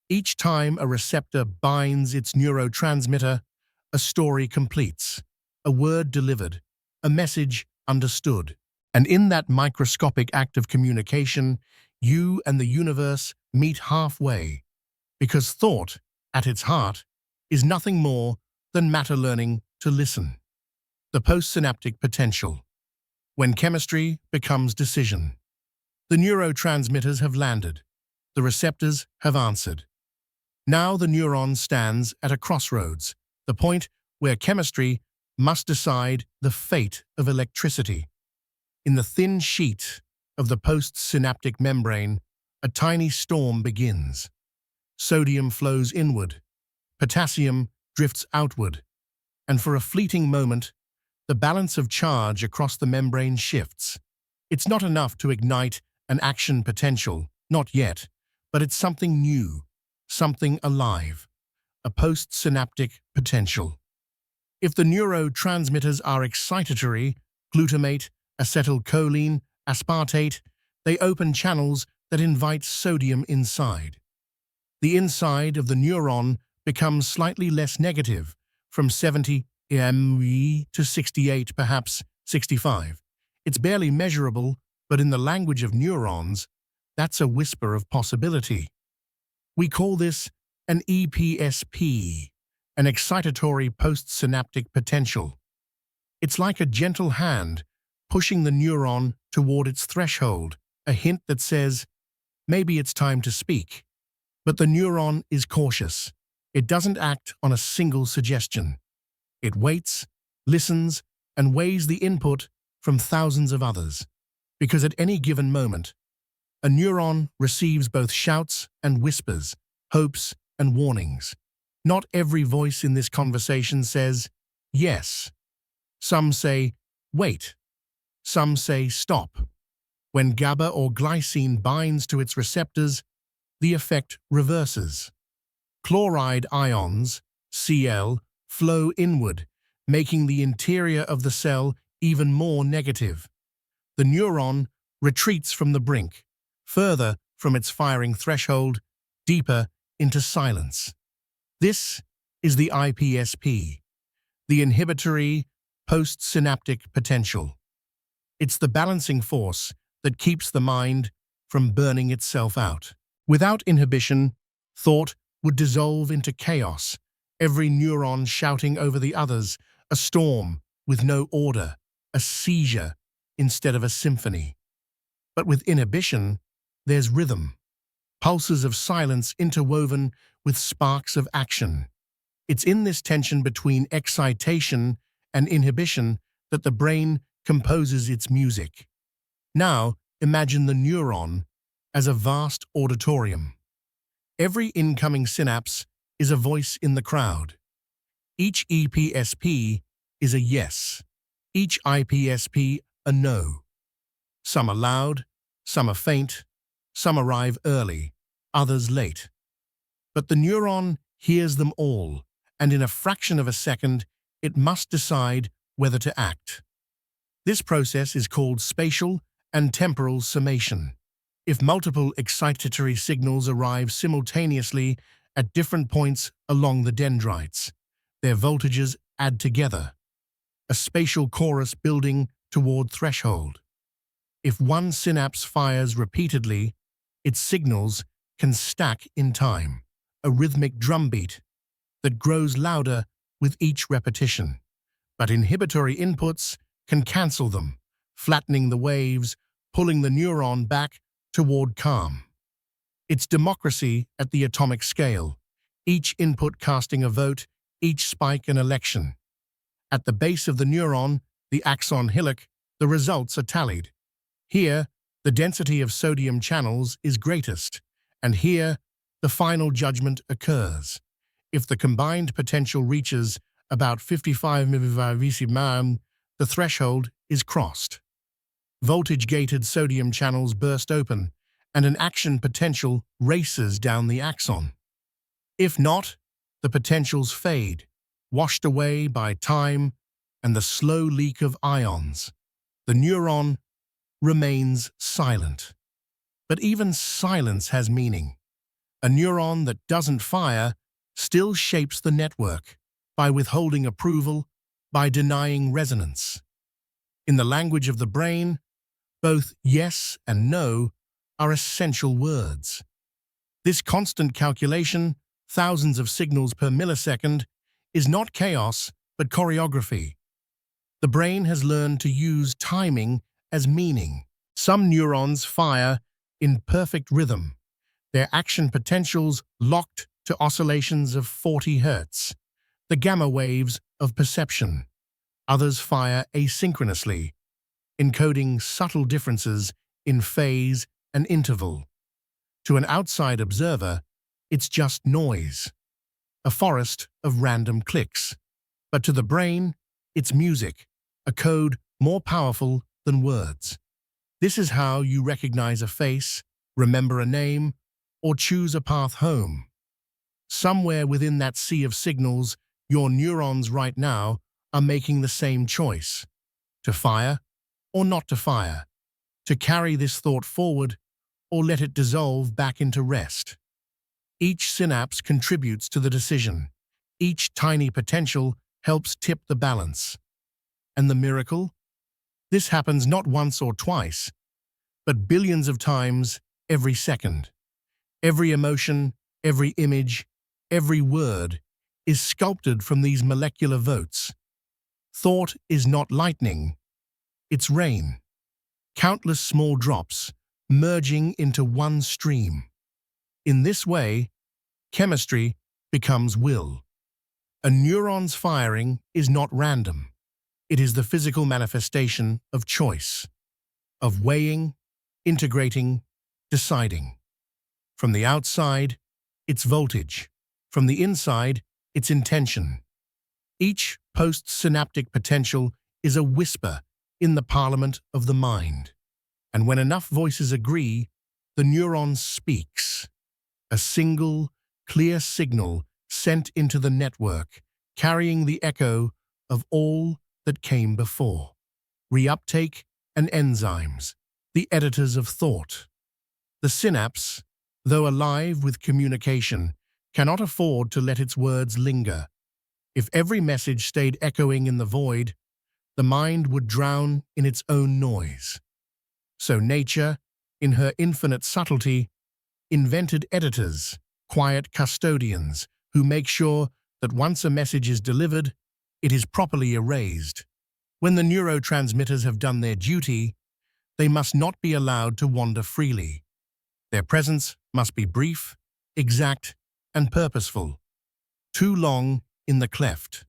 Each time a receptor binds its neurotransmitter, a story completes, a word delivered, a message understood. And in that microscopic act of communication, you and the universe meet halfway, because thought, at its heart, is nothing more than matter learning to listen. The postsynaptic potential. When chemistry becomes decision. The neurotransmitters have landed. The receptors have answered. Now the neuron stands at a crossroads, the point where chemistry must decide the fate of electricity. In the thin sheet of the postsynaptic membrane, a tiny storm begins. Sodium flows inward, potassium drifts outward, and for a fleeting moment, the balance of charge across the membrane shifts. It's not enough to ignite an action potential, not yet, but it's something new, something alive, a postsynaptic potential. If the neurotransmitters are excitatory, glutamate, acetylcholine, aspartate, they open channels that invite sodium inside. The inside of the neuron becomes slightly less negative, from 70 MeV to 68, perhaps 65. It's barely measurable, but in the language of neurons, that's a whisper of possibility. We call this an EPSP, an excitatory postsynaptic potential. It's like a gentle hand pushing the neuron toward its threshold, a hint that says, maybe it's time to speak. But the neuron is cautious. It doesn't act on a single suggestion. It waits, listens, and weighs the input from thousands of others. Because at any given moment, a neuron receives both shouts and whispers, hopes and warnings. Not every voice in this conversation says, yes. Some say, wait. Some say, stop. When GABA or glycine binds to its receptors, the effect reverses. Chloride ions, Cl, flow inward, making the interior of the cell even more negative. The neuron retreats from the brink, further from its firing threshold, deeper into silence. This is the IPSP, the inhibitory postsynaptic potential. It's the balancing force that keeps the mind from burning itself out. Without inhibition, thought would dissolve into chaos, every neuron shouting over the others, a storm with no order, a seizure instead of a symphony. But with inhibition, there's rhythm, pulses of silence interwoven with sparks of action. It's in this tension between excitation and inhibition that the brain composes its music. Now, imagine the neuron as a vast auditorium. Every incoming synapse is a voice in the crowd. Each EPSP is a yes, each IPSP a no. Some are loud, some are faint, some arrive early, others late. But the neuron hears them all, and in a fraction of a second, it must decide whether to act. This process is called spatial and temporal summation. If multiple excitatory signals arrive simultaneously at different points along the dendrites, their voltages add together, a spatial chorus building toward threshold. If one synapse fires repeatedly, its signals can stack in time, a rhythmic drumbeat that grows louder with each repetition. But inhibitory inputs can cancel them, flattening the waves, pulling the neuron back toward calm. It's democracy at the atomic scale, each input casting a vote, each spike an election. At the base of the neuron, the axon hillock, the results are tallied. Here, the density of sodium channels is greatest, and here, the final judgment occurs. If the combined potential reaches about 55 mV, the threshold is crossed. Voltage-gated sodium channels burst open, and an action potential races down the axon. If not, the potentials fade, washed away by time and the slow leak of ions. The neuron remains silent. But even silence has meaning. A neuron that doesn't fire still shapes the network by withholding approval, by denying resonance. In the language of the brain, both yes and no are essential words. This constant calculation, thousands of signals per millisecond, is not chaos but choreography. The brain has learned to use timing as meaning. Some neurons fire in perfect rhythm, their action potentials locked to oscillations of 40 Hz, the gamma waves of perception. Others fire asynchronously, encoding subtle differences in phase and interval. To an outside observer, it's just noise, a forest of random clicks. But to the brain, it's music, a code more powerful than words. This is how you recognize a face, remember a name, or choose a path home. Somewhere within that sea of signals, your neurons right now are making the same choice: to fire or not to fire, to carry this thought forward or let it dissolve back into rest. Each synapse contributes to the decision. Each tiny potential helps tip the balance. And the miracle? This happens not once or twice, but billions of times every second. Every emotion, every image, every word is sculpted from these molecular votes. Thought is not lightning, it's rain. Countless small drops merging into one stream. In this way, chemistry becomes will. A neuron's firing is not random. It is the physical manifestation of choice, of weighing, integrating, deciding. From the outside, it's voltage. From the inside, it's intention. Each postsynaptic potential is a whisper in the parliament of the mind. And when enough voices agree, the neuron speaks. A single, clear signal sent into the network, carrying the echo of all that came before. Reuptake and enzymes, the editors of thought. The synapse, though alive with communication, cannot afford to let its words linger. If every message stayed echoing in the void, the mind would drown in its own noise. So nature, in her infinite subtlety, invented editors, quiet custodians, who make sure that once a message is delivered, it is properly erased. When the neurotransmitters have done their duty, they must not be allowed to wander freely. Their presence must be brief, exact, and purposeful. Too long in the cleft,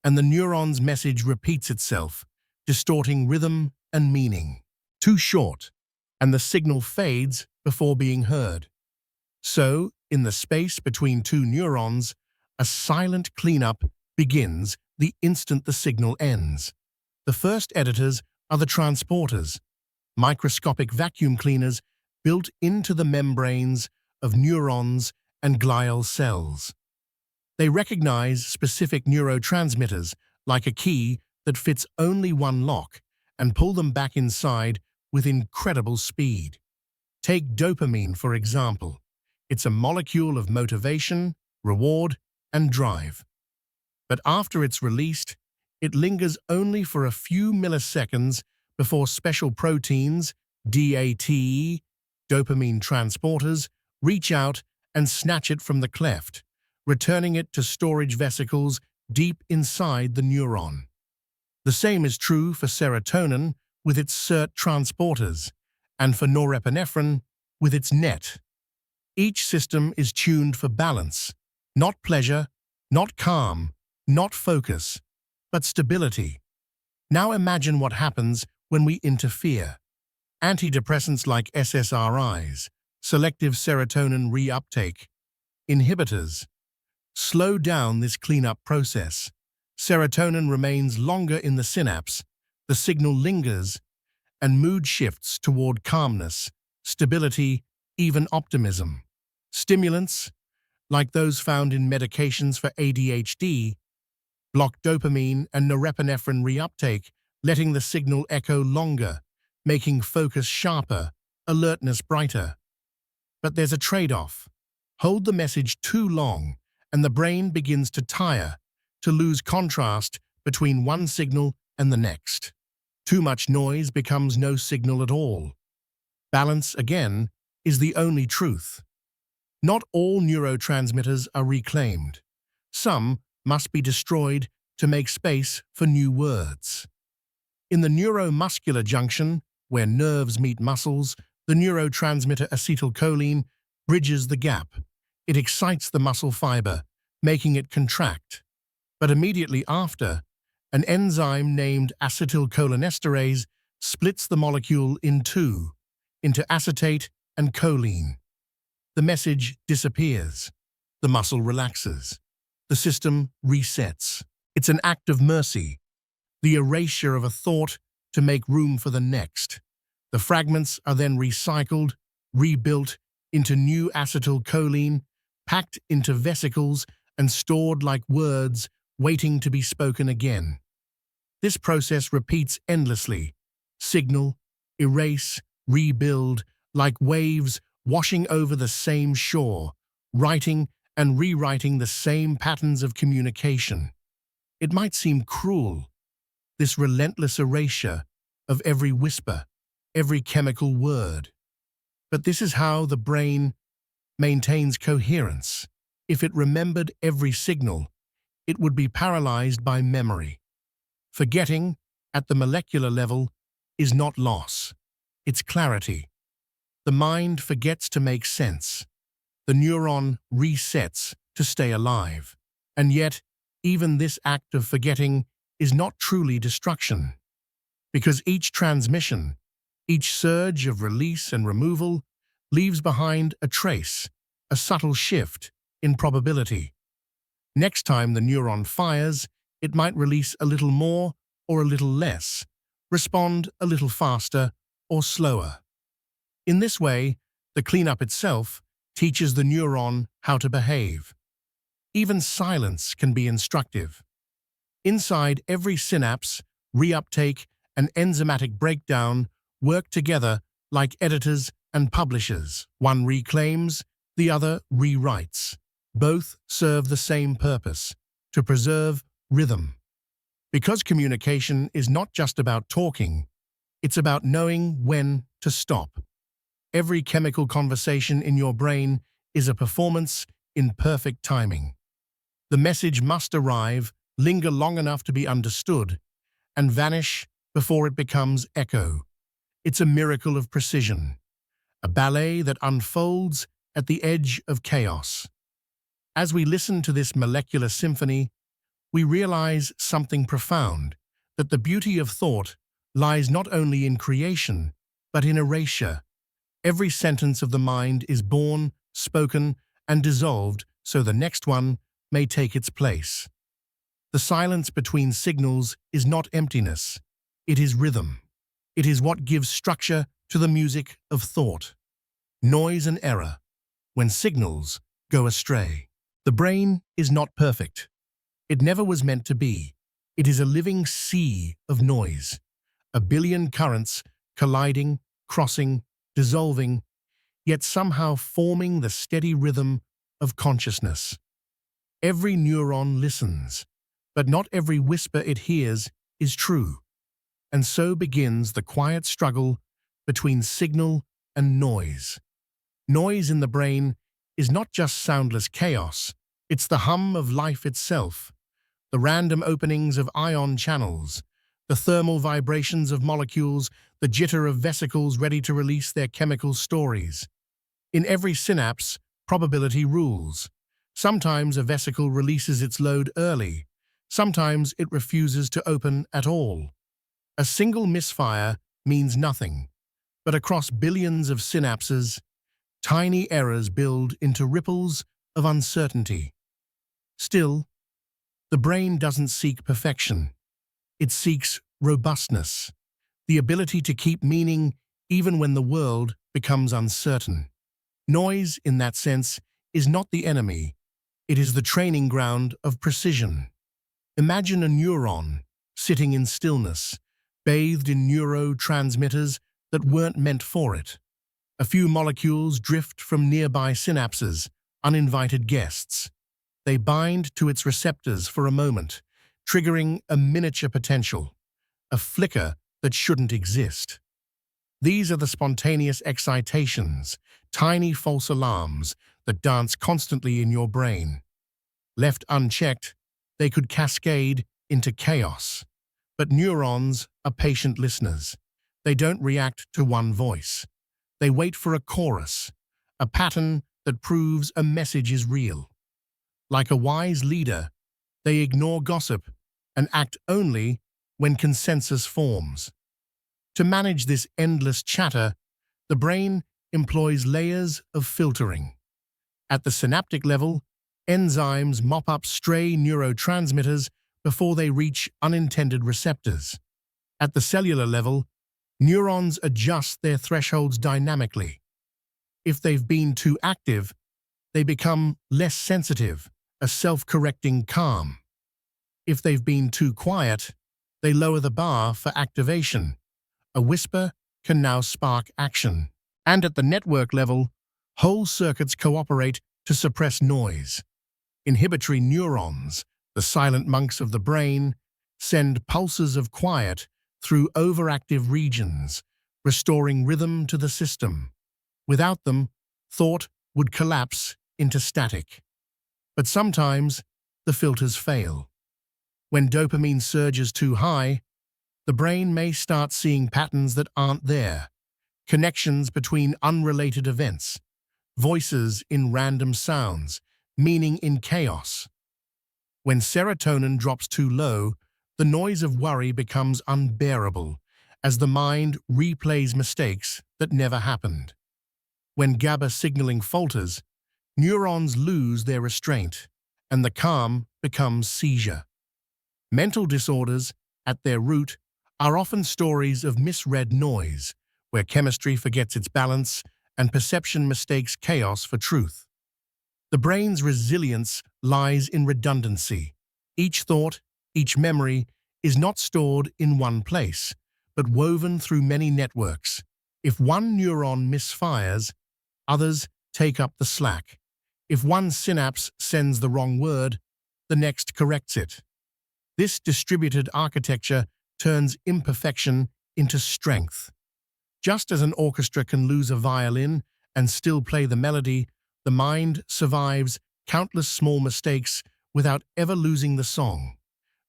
and the neuron's message repeats itself, distorting rhythm and meaning. Too short, and the signal fades before being heard. So, in the space between two neurons, a silent cleanup begins the instant the signal ends. The first editors are the transporters, microscopic vacuum cleaners built into the membranes of neurons and glial cells. They recognize specific neurotransmitters, like a key that fits only one lock, and pull them back inside with incredible speed. Take dopamine, for example. It's a molecule of motivation, reward, and drive. But after it's released, it lingers only for a few milliseconds before special proteins, DATE, dopamine transporters, reach out and snatch it from the cleft, returning it to storage vesicles deep inside the neuron. The same is true for serotonin with its SERT transporters, and for norepinephrine with its NET. Each system is tuned for balance, not pleasure, not calm, not focus, but stability. Now imagine what happens when we interfere. Antidepressants like SSRIs, selective serotonin reuptake, inhibitors, slow down this cleanup process. Serotonin remains longer in the synapse, the signal lingers, and mood shifts toward calmness, stability, even optimism. Stimulants, like those found in medications for ADHD, block dopamine and norepinephrine reuptake, letting the signal echo longer, making focus sharper, alertness brighter. But there's a trade-off. Hold the message too long, and the brain begins to tire, to lose contrast between one signal and the next. Too much noise becomes no signal at all. Balance, again, is the only truth. Not all neurotransmitters are reclaimed. Some must be destroyed to make space for new words. In the neuromuscular junction, where nerves meet muscles, the neurotransmitter acetylcholine bridges the gap. It excites the muscle fiber, making it contract. But immediately after, an enzyme named acetylcholinesterase splits the molecule in two, into acetate and choline. The message disappears. The muscle relaxes. The system resets. It's an act of mercy, the erasure of a thought to make room for the next. The fragments are then recycled, rebuilt into new acetylcholine, packed into vesicles, and stored like words waiting to be spoken again. This process repeats endlessly. Signal, erase, rebuild, like waves washing over the same shore, writing and rewriting the same patterns of communication. It might seem cruel, this relentless erasure of every whisper, every chemical word. But this is how the brain maintains coherence. If it remembered every signal, it would be paralyzed by memory. Forgetting, at the molecular level, is not loss. It's clarity. The mind forgets to make sense. The neuron resets to stay alive. And yet, even this act of forgetting is not truly destruction. Because each transmission, each surge of release and removal, leaves behind a trace, a subtle shift in probability. Next time the neuron fires, it might release a little more or a little less, respond a little faster or slower. In this way, the cleanup itself teaches the neuron how to behave. Even silence can be instructive. Inside every synapse, reuptake and enzymatic breakdown work together like editors and publishers. One reclaims, the other rewrites. Both serve the same purpose, to preserve rhythm. Because communication is not just about talking, it's about knowing when to stop. Every chemical conversation in your brain is a performance in perfect timing. The message must arrive, linger long enough to be understood, and vanish before it becomes echo. It's a miracle of precision, a ballet that unfolds at the edge of chaos. As we listen to this molecular symphony, we realize something profound, that the beauty of thought lies not only in creation, but in erasure. Every sentence of the mind is born, spoken, and dissolved so the next one may take its place. The silence between signals is not emptiness, it is rhythm. It is what gives structure to the music of thought. Noise and error, when signals go astray. The brain is not perfect. It never was meant to be. It is a living sea of noise, a billion currents colliding, crossing, dissolving, yet somehow forming the steady rhythm of consciousness. Every neuron listens, but not every whisper it hears is true. And so begins the quiet struggle between signal and noise. Noise in the brain is not just soundless chaos, it's the hum of life itself. The random openings of ion channels, the thermal vibrations of molecules, the jitter of vesicles ready to release their chemical stories. In every synapse, probability rules. Sometimes a vesicle releases its load early, sometimes it refuses to open at all. A single misfire means nothing, but across billions of synapses, tiny errors build into ripples of uncertainty. Still, the brain doesn't seek perfection. It seeks robustness, the ability to keep meaning even when the world becomes uncertain. Noise, in that sense, is not the enemy. It is the training ground of precision. Imagine a neuron sitting in stillness, bathed in neurotransmitters that weren't meant for it. A few molecules drift from nearby synapses, uninvited guests. They bind to its receptors for a moment, triggering a miniature potential, a flicker that shouldn't exist. These are the spontaneous excitations, tiny false alarms that dance constantly in your brain. Left unchecked, they could cascade into chaos. But neurons are patient listeners. They don't react to one voice. They wait for a chorus, a pattern that proves a message is real. Like a wise leader, they ignore gossip and act only when consensus forms. To manage this endless chatter, the brain employs layers of filtering. At the synaptic level, enzymes mop up stray neurotransmitters before they reach unintended receptors. At the cellular level, neurons adjust their thresholds dynamically. If they've been too active, they become less sensitive, a self-correcting calm. If they've been too quiet, they lower the bar for activation. A whisper can now spark action. And at the network level, whole circuits cooperate to suppress noise. Inhibitory neurons, the silent monks of the brain, send pulses of quiet through overactive regions, restoring rhythm to the system. Without them, thought would collapse into static. But sometimes, the filters fail. When dopamine surges too high, the brain may start seeing patterns that aren't there, connections between unrelated events, voices in random sounds, meaning in chaos. When serotonin drops too low, the noise of worry becomes unbearable as the mind replays mistakes that never happened. When GABA signaling falters, neurons lose their restraint, and the calm becomes seizure. Mental disorders, at their root, are often stories of misread noise, where chemistry forgets its balance and perception mistakes chaos for truth. The brain's resilience lies in redundancy. Each thought, each memory, is not stored in one place, but woven through many networks. If one neuron misfires, others take up the slack. If one synapse sends the wrong word, the next corrects it. This distributed architecture turns imperfection into strength. Just as an orchestra can lose a violin and still play the melody, the mind survives countless small mistakes without ever losing the song.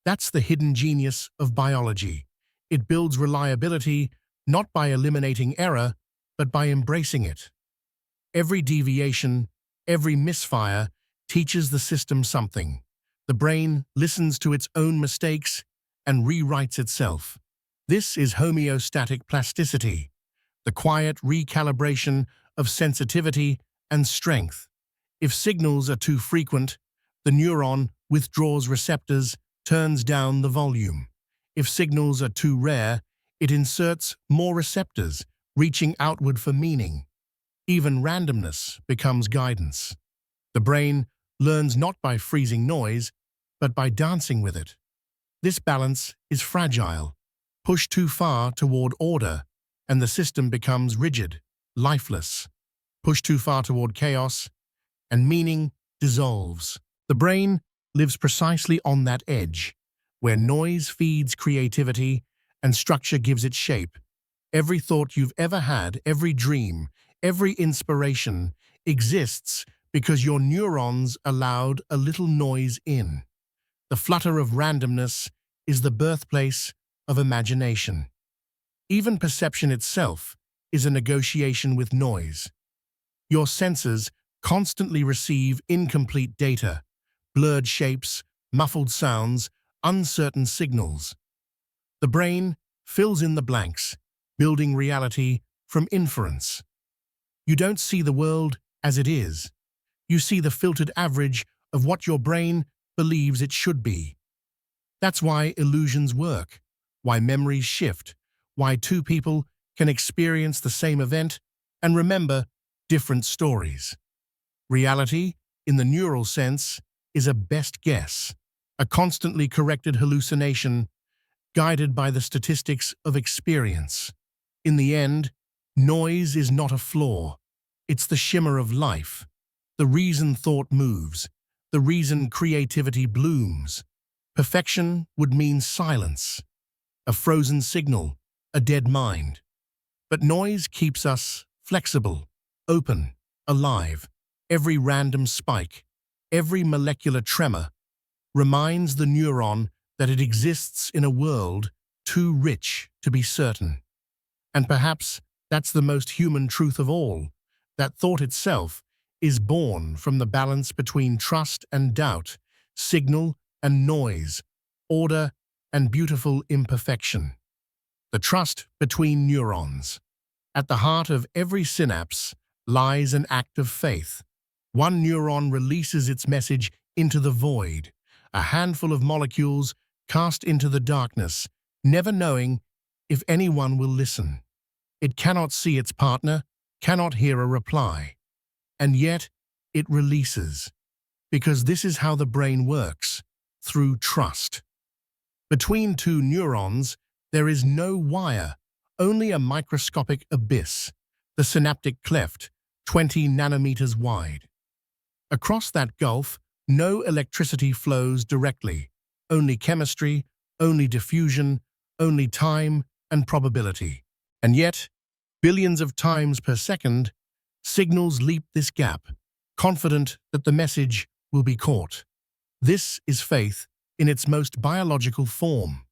That's the hidden genius of biology. It builds reliability not by eliminating error, but by embracing it. Every deviation, every misfire teaches the system something. The brain listens to its own mistakes and rewrites itself. This is homeostatic plasticity, the quiet recalibration of sensitivity and strength. If signals are too frequent, the neuron withdraws receptors, turns down the volume. If signals are too rare, it inserts more receptors, reaching outward for meaning. Even randomness becomes guidance. The brain learns not by freezing noise, but by dancing with it. This balance is fragile. Push too far toward order, and the system becomes rigid, lifeless. Push too far toward chaos, and meaning dissolves. The brain lives precisely on that edge, where noise feeds creativity and structure gives it shape. Every thought you've ever had, every dream, every inspiration exists because your neurons allowed a little noise in. The flutter of randomness is the birthplace of imagination. Even perception itself is a negotiation with noise. Your senses constantly receive incomplete data, blurred shapes, muffled sounds, uncertain signals. The brain fills in the blanks, building reality from inference. You don't see the world as it is. You see the filtered average of what your brain believes it should be. That's why illusions work, why memories shift, why two people can experience the same event and remember different stories. Reality, in the neural sense, is a best guess, a constantly corrected hallucination guided by the statistics of experience. In the end, noise is not a flaw. It's the shimmer of life, the reason thought moves, the reason creativity blooms. Perfection would mean silence, a frozen signal, a dead mind. But noise keeps us flexible, open, alive. Every random spike, every molecular tremor reminds the neuron that it exists in a world too rich to be certain. And perhaps that's the most human truth of all, that thought itself is born from the balance between trust and doubt, signal and noise, order and beautiful imperfection. The trust between neurons. At the heart of every synapse lies an act of faith. One neuron releases its message into the void, a handful of molecules cast into the darkness, never knowing if anyone will listen. It cannot see its partner, cannot hear a reply. And yet, it releases. Because this is how the brain works, through trust. Between two neurons, there is no wire, only a microscopic abyss, the synaptic cleft, 20 nanometers wide. Across that gulf, no electricity flows directly, only chemistry, only diffusion, only time and probability. And yet, billions of times per second, signals leap this gap, confident that the message will be caught. This is faith in its most biological form.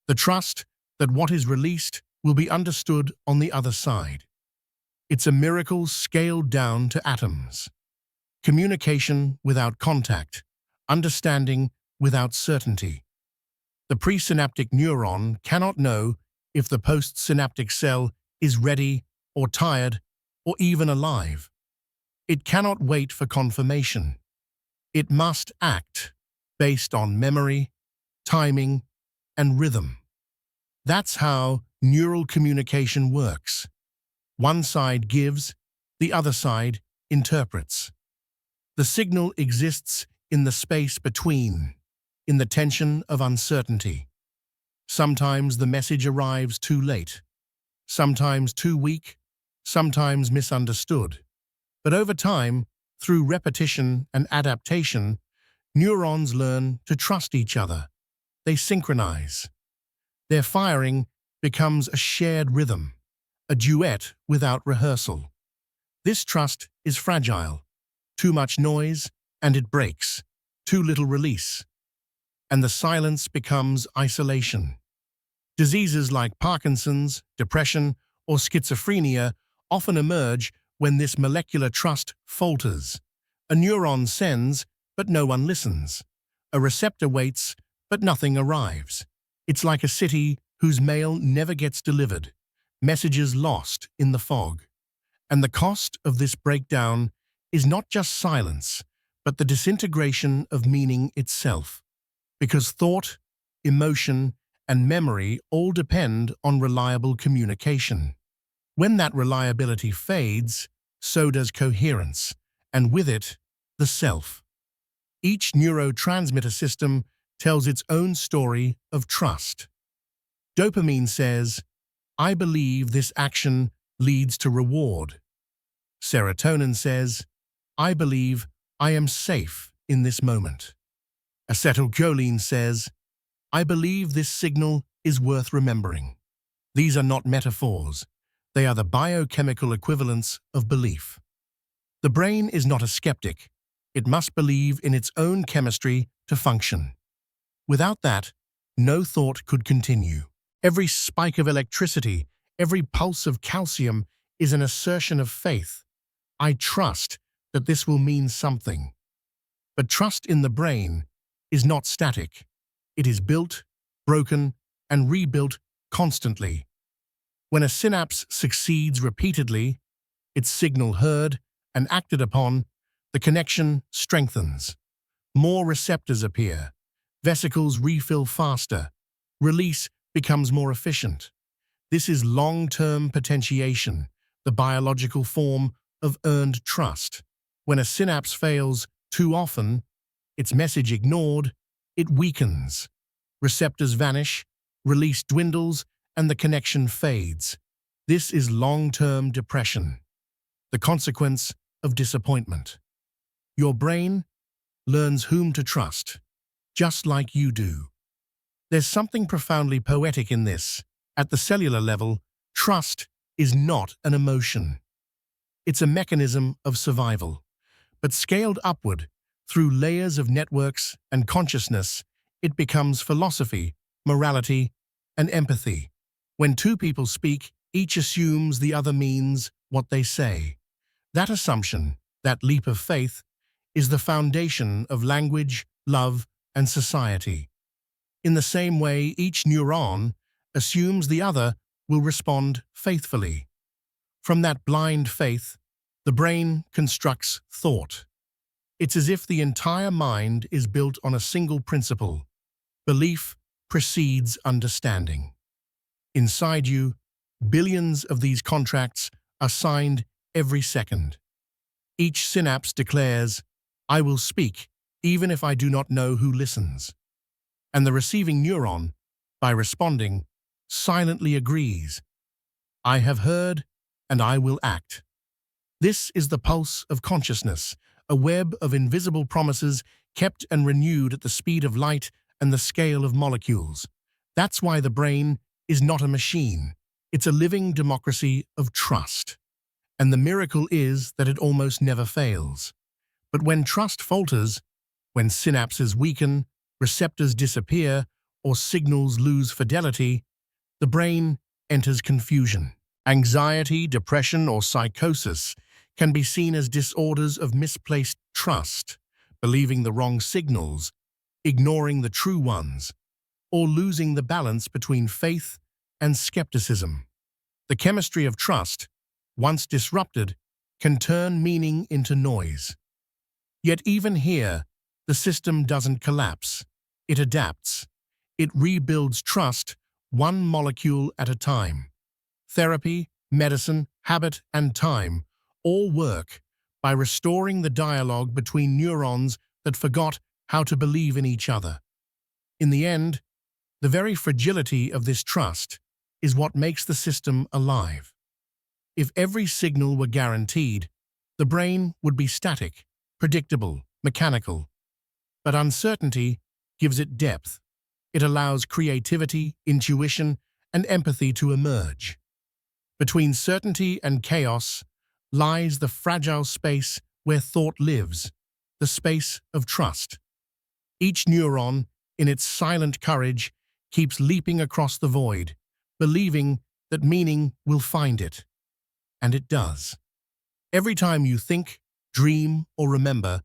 The trust that what is released will be understood on the other side. It's a miracle scaled down to atoms. Communication without contact, understanding without certainty. The presynaptic neuron cannot know if the postsynaptic cell is ready or tired or even alive. It cannot wait for confirmation. It must act based on memory, timing, and rhythm. That's how neural communication works. One side gives, the other side interprets. The signal exists in the space between, in the tension of uncertainty. Sometimes the message arrives too late, sometimes too weak, sometimes misunderstood. But over time, through repetition and adaptation, neurons learn to trust each other. They synchronize. Their firing becomes a shared rhythm, a duet without rehearsal. This trust is fragile. Too much noise, and it breaks. Too little release, and the silence becomes isolation. Diseases like Parkinson's, depression, or schizophrenia often emerge when this molecular trust falters. A neuron sends, but no one listens. A receptor waits, but nothing arrives. It's like a city whose mail never gets delivered, messages lost in the fog. And the cost of this breakdown is not just silence, but the disintegration of meaning itself. Because thought, emotion, and memory all depend on reliable communication. When that reliability fades, so does coherence, and with it, the self. Each neurotransmitter system tells its own story of trust. Dopamine says, "I believe this action leads to reward." Serotonin says, "I believe I am safe in this moment." Acetylcholine says, "I believe this signal is worth remembering." These are not metaphors. They are the biochemical equivalents of belief. The brain is not a skeptic. It must believe in its own chemistry to function. Without that, no thought could continue. Every spike of electricity, every pulse of calcium is an assertion of faith. I trust that this will mean something. But trust in the brain is not static. It is built, broken, and rebuilt constantly. When a synapse succeeds repeatedly, its signal heard and acted upon, the connection strengthens. More receptors appear. Vesicles refill faster. Release becomes more efficient. This is long-term potentiation, the biological form of earned trust. When a synapse fails too often, its message ignored, it weakens. Receptors vanish, release dwindles, and the connection fades. This is long-term depression, the consequence of disappointment. Your brain learns whom to trust, just like you do. There's something profoundly poetic in this. At the cellular level, trust is not an emotion. It's a mechanism of survival. But scaled upward, through layers of networks and consciousness, it becomes philosophy, morality, and empathy. When two people speak, each assumes the other means what they say. That assumption, that leap of faith, is the foundation of language, love, and society. In the same way, each neuron assumes the other will respond faithfully. From that blind faith, the brain constructs thought. It's as if the entire mind is built on a single principle. Belief precedes understanding. Inside you, billions of these contracts are signed every second. Each synapse declares, "I will speak, even if I do not know who listens." And the receiving neuron, by responding, silently agrees, "I have heard, and I will act." This is the pulse of consciousness, a web of invisible promises kept and renewed at the speed of light and the scale of molecules. That's why the brain is not a machine. It's a living democracy of trust. And the miracle is that it almost never fails. But when trust falters, when synapses weaken, receptors disappear, or signals lose fidelity, the brain enters confusion. Anxiety, depression, or psychosis can be seen as disorders of misplaced trust, believing the wrong signals, ignoring the true ones, or losing the balance between faith and skepticism. The chemistry of trust, once disrupted, can turn meaning into noise. Yet even here, the system doesn't collapse. It adapts. It rebuilds trust one molecule at a time. Therapy, medicine, habit, and time all work by restoring the dialogue between neurons that forgot how to believe in each other. In the end, the very fragility of this trust is what makes the system alive. If every signal were guaranteed, the brain would be static, predictable, mechanical. But uncertainty gives it depth. It allows creativity, intuition, and empathy to emerge. Between certainty and chaos lies the fragile space where thought lives, the space of trust. Each neuron, in its silent courage, keeps leaping across the void, believing that meaning will find it. And it does. Every time you think, dream, or remember,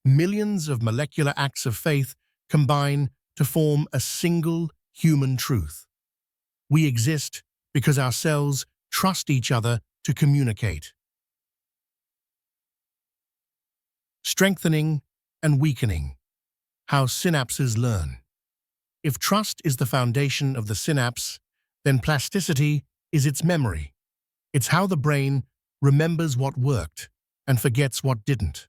millions of molecular acts of faith combine to form a single human truth. We exist because our cells trust each other to communicate. Strengthening and weakening. How synapses learn. If trust is the foundation of the synapse, then plasticity is its memory. It's how the brain remembers what worked and forgets what didn't.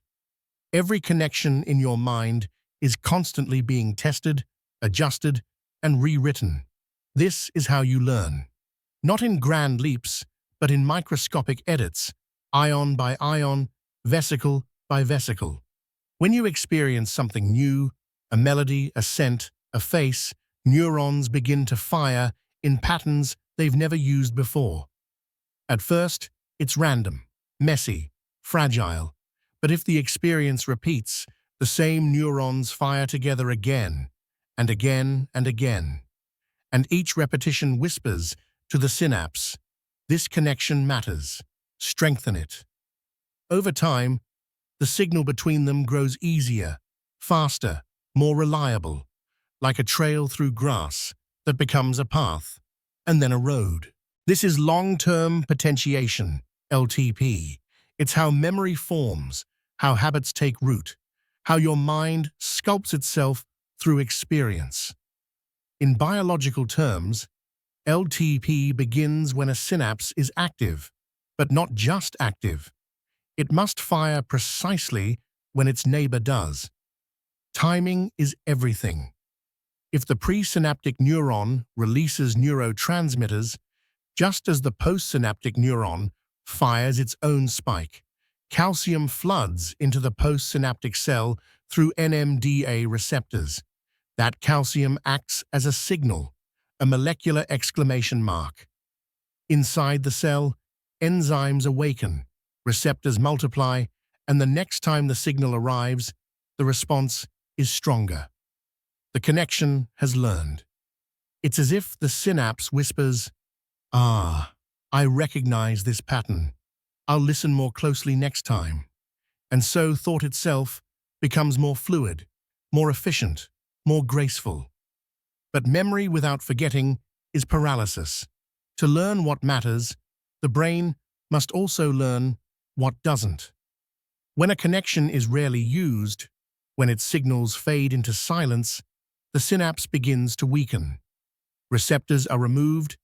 Every connection in your mind is constantly being tested, adjusted, and rewritten. This is how you learn. Not in grand leaps, but in microscopic edits, ion by ion, vesicle by vesicle. When you experience something new, a melody, a scent, a face, neurons begin to fire in patterns they've never used before. At first, it's random, messy, fragile, but if the experience repeats, the same neurons fire together again, and again, and again. And each repetition whispers to the synapse, this connection matters, strengthen it. Over time, the signal between them grows easier, faster, more reliable, like a trail through grass that becomes a path, and then a road. This is long-term potentiation, LTP. It's how memory forms, how habits take root, how your mind sculpts itself through experience. In biological terms, LTP begins when a synapse is active, but not just active. It must fire precisely when its neighbor does. Timing is everything. If the presynaptic neuron releases neurotransmitters, just as the postsynaptic neuron fires its own spike, calcium floods into the postsynaptic cell through NMDA receptors. That calcium acts as a signal, a molecular exclamation mark. Inside the cell, enzymes awaken, receptors multiply, and the next time the signal arrives, the response is stronger. The connection has learned. It's as if the synapse whispers, "Ah, I recognize this pattern. I'll listen more closely next time." And so thought itself becomes more fluid, more efficient, more graceful. But memory without forgetting is paralysis. To learn what matters, the brain must also learn what doesn't. When a connection is rarely used, when its signals fade into silence, the synapse begins to weaken. Receptors are removed,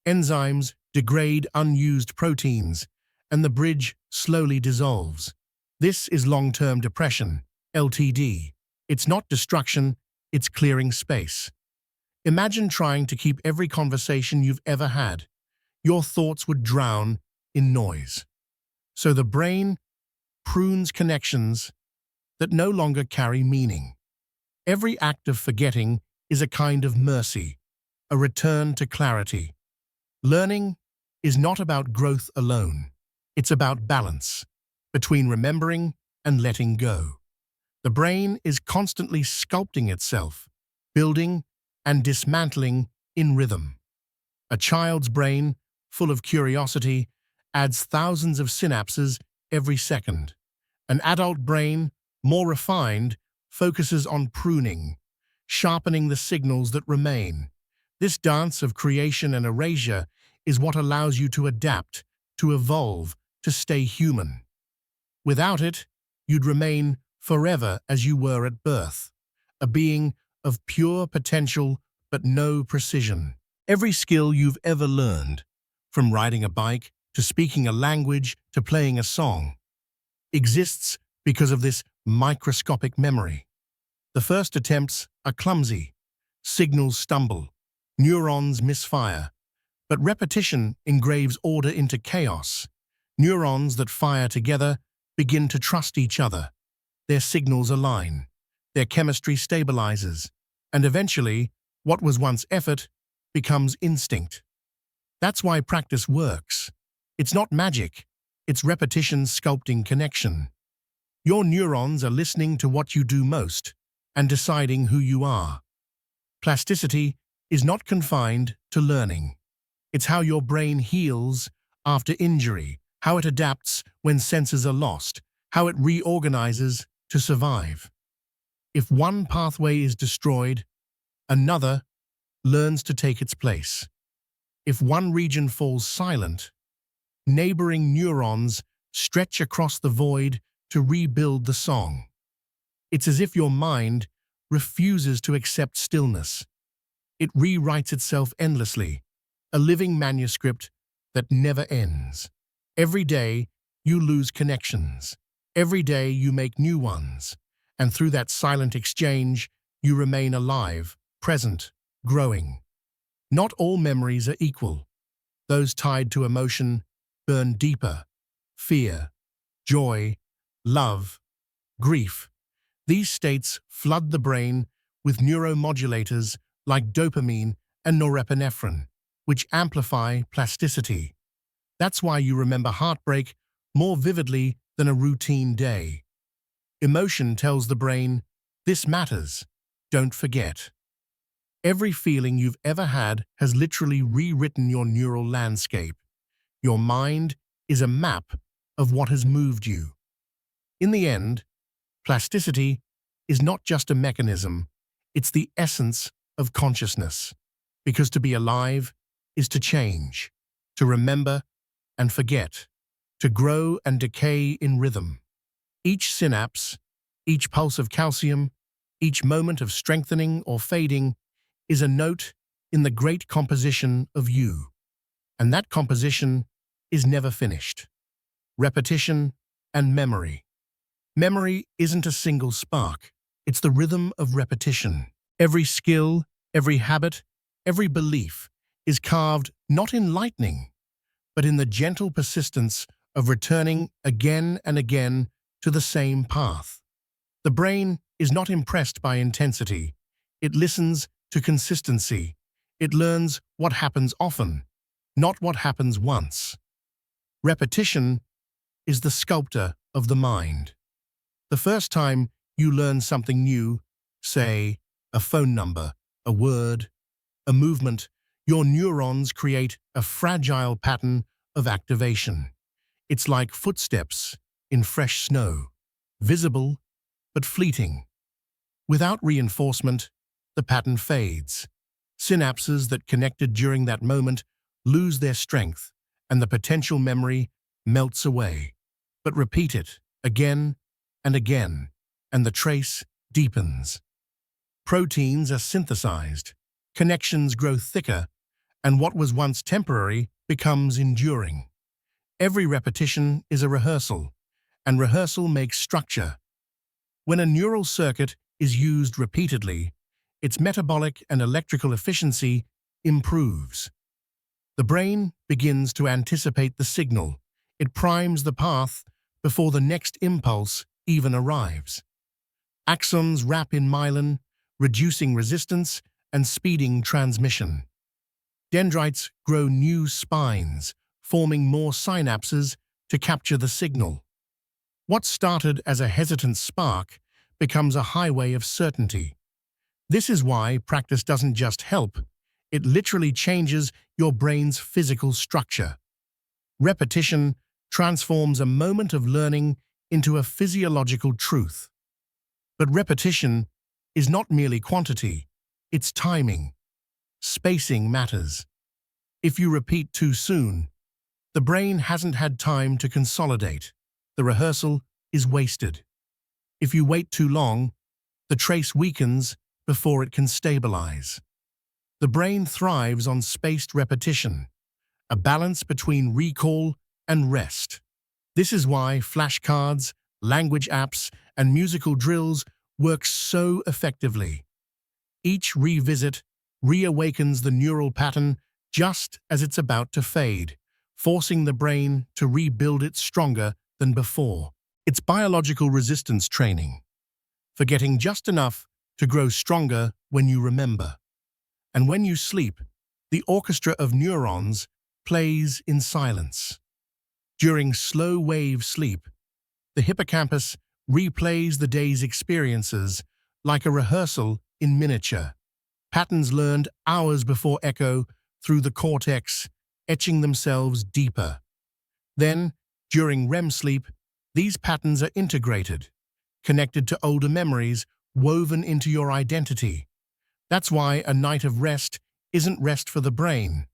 enzymes degrade unused proteins, and the bridge slowly dissolves. This is long-term depression, LTD. It's not destruction, it's clearing space. Imagine trying to keep every conversation you've ever had. Your thoughts would drown in noise. So the brain prunes connections that no longer carry meaning. Every act of forgetting is a kind of mercy, a return to clarity. Learning is not about growth alone. It's about balance between remembering and letting go. The brain is constantly sculpting itself, building and dismantling in rhythm. A child's brain, full of curiosity, adds thousands of synapses every second. An adult brain, more refined, focuses on pruning, sharpening the signals that remain. This dance of creation and erasure is what allows you to adapt, to evolve, to stay human. Without it, you'd remain forever as you were at birth, a being of pure potential but no precision. Every skill you've ever learned, from riding a bike to speaking a language to playing a song, exists because of this microscopic memory. The first attempts are clumsy. Signals stumble. Neurons misfire. But repetition engraves order into chaos. Neurons that fire together begin to trust each other. Their signals align. Their chemistry stabilizes. And eventually, what was once effort becomes instinct. That's why practice works. It's not magic. It's repetition sculpting connection. Your neurons are listening to what you do most and deciding who you are. Plasticity is not confined to learning. It's how your brain heals after injury, how it adapts when senses are lost, how it reorganizes to survive. If one pathway is destroyed, another learns to take its place. If one region falls silent, neighboring neurons stretch across the void to rebuild the song. It's as if your mind refuses to accept stillness. It rewrites itself endlessly, a living manuscript that never ends. Every day, you lose connections. Every day, you make new ones. And through that silent exchange, you remain alive, present, growing. Not all memories are equal. Those tied to emotion burn deeper. Fear, joy, love, grief. These states flood the brain with neuromodulators like dopamine and norepinephrine, which amplify plasticity. That's why you remember heartbreak more vividly than a routine day. Emotion tells the brain, this matters, don't forget. Every feeling you've ever had has literally rewritten your neural landscape. Your mind is a map of what has moved you. In the end, plasticity is not just a mechanism, it's the essence of consciousness. Because to be alive is to change, to remember and forget, to grow and decay in rhythm. Each synapse, each pulse of calcium, each moment of strengthening or fading is a note in the great composition of you. And that composition is never finished. Repetition and memory. Memory isn't a single spark. It's the rhythm of repetition. Every skill, every habit, every belief is carved not in lightning, but in the gentle persistence of returning again and again to the same path. The brain is not impressed by intensity. It listens to consistency. It learns what happens often, not what happens once. Repetition is the sculptor of the mind. The first time you learn something new, say, a phone number, a word, a movement, your neurons create a fragile pattern of activation. It's like footsteps in fresh snow, visible but fleeting. Without reinforcement, the pattern fades. Synapses that connected during that moment lose their strength, and the potential memory melts away. But repeat it again and again, and the trace deepens. Proteins are synthesized, connections grow thicker, and what was once temporary becomes enduring. Every repetition is a rehearsal, and rehearsal makes structure. When a neural circuit is used repeatedly, its metabolic and electrical efficiency improves. The brain begins to anticipate the signal. It primes the path before the next impulse even arrives. Axons wrap in myelin, reducing resistance and speeding transmission. Dendrites grow new spines, forming more synapses to capture the signal. What started as a hesitant spark becomes a highway of certainty. This is why practice doesn't just help, it literally changes your brain's physical structure. Repetition transforms a moment of learning into a physiological truth. But repetition is not merely quantity, it's timing. Spacing matters. If you repeat too soon, the brain hasn't had time to consolidate. The rehearsal is wasted. If you wait too long, the trace weakens before it can stabilize. The brain thrives on spaced repetition, a balance between recall and rest. This is why flashcards, language apps, and musical drills work so effectively. Each revisit reawakens the neural pattern just as it's about to fade, forcing the brain to rebuild it stronger than before. It's biological resistance training, forgetting just enough to grow stronger when you remember. And when you sleep, the orchestra of neurons plays in silence. During slow-wave sleep, the hippocampus replays the day's experiences like a rehearsal in miniature. Patterns learned hours before echo through the cortex, etching themselves deeper. Then, during REM sleep, these patterns are integrated, connected to older memories woven into your identity. That's why a night of rest isn't rest for the brain.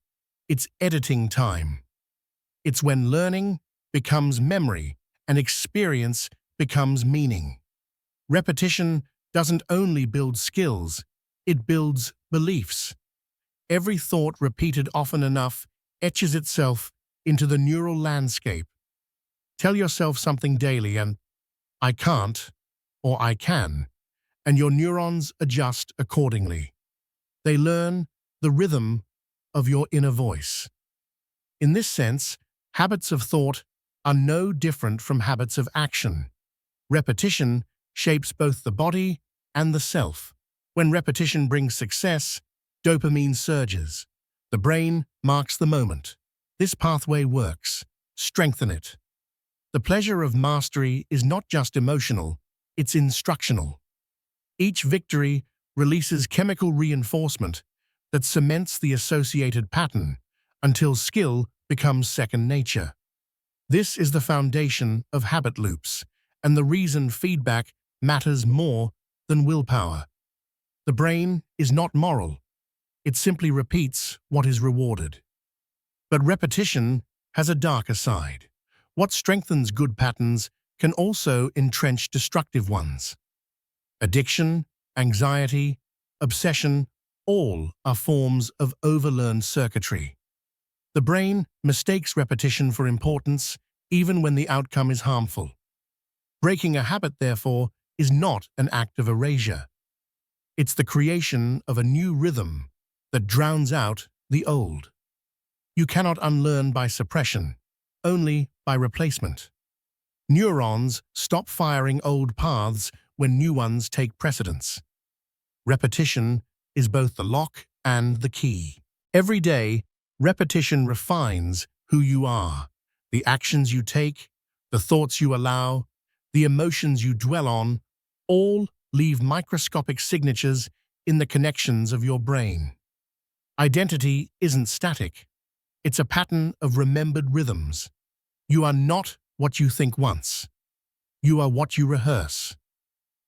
It's editing time. It's when learning becomes memory and experience becomes meaning. Repetition doesn't only build skills, it builds beliefs. Every thought repeated often enough etches itself into the neural landscape. Tell yourself something daily and I can't or I can, and your neurons adjust accordingly. They learn the rhythm of your inner voice. In this sense, habits of thought are no different from habits of action. Repetition shapes both the body and the self. When repetition brings success, dopamine surges. The brain marks the moment. This pathway works. Strengthen it. The pleasure of mastery is not just emotional, it's instructional. Each victory releases chemical reinforcement that cements the associated pattern until skill becomes second nature. This is the foundation of habit loops, and the reason feedback matters more than willpower. The brain is not moral. It simply repeats what is rewarded. But repetition has a darker side. What strengthens good patterns can also entrench destructive ones. Addiction, anxiety, obsession, all are forms of overlearned circuitry. The brain mistakes repetition for importance even when the outcome is harmful. Breaking a habit, therefore, is not an act of erasure. It's the creation of a new rhythm that drowns out the old. You cannot unlearn by suppression, only by replacement. Neurons stop firing old paths when new ones take precedence. Repetition is both the lock and the key. Every day, repetition refines who you are, the actions you take, the thoughts you allow, the emotions you dwell on, all leave microscopic signatures in the connections of your brain. Identity isn't static. It's a pattern of remembered rhythms. You are not what you think once. You are what you rehearse.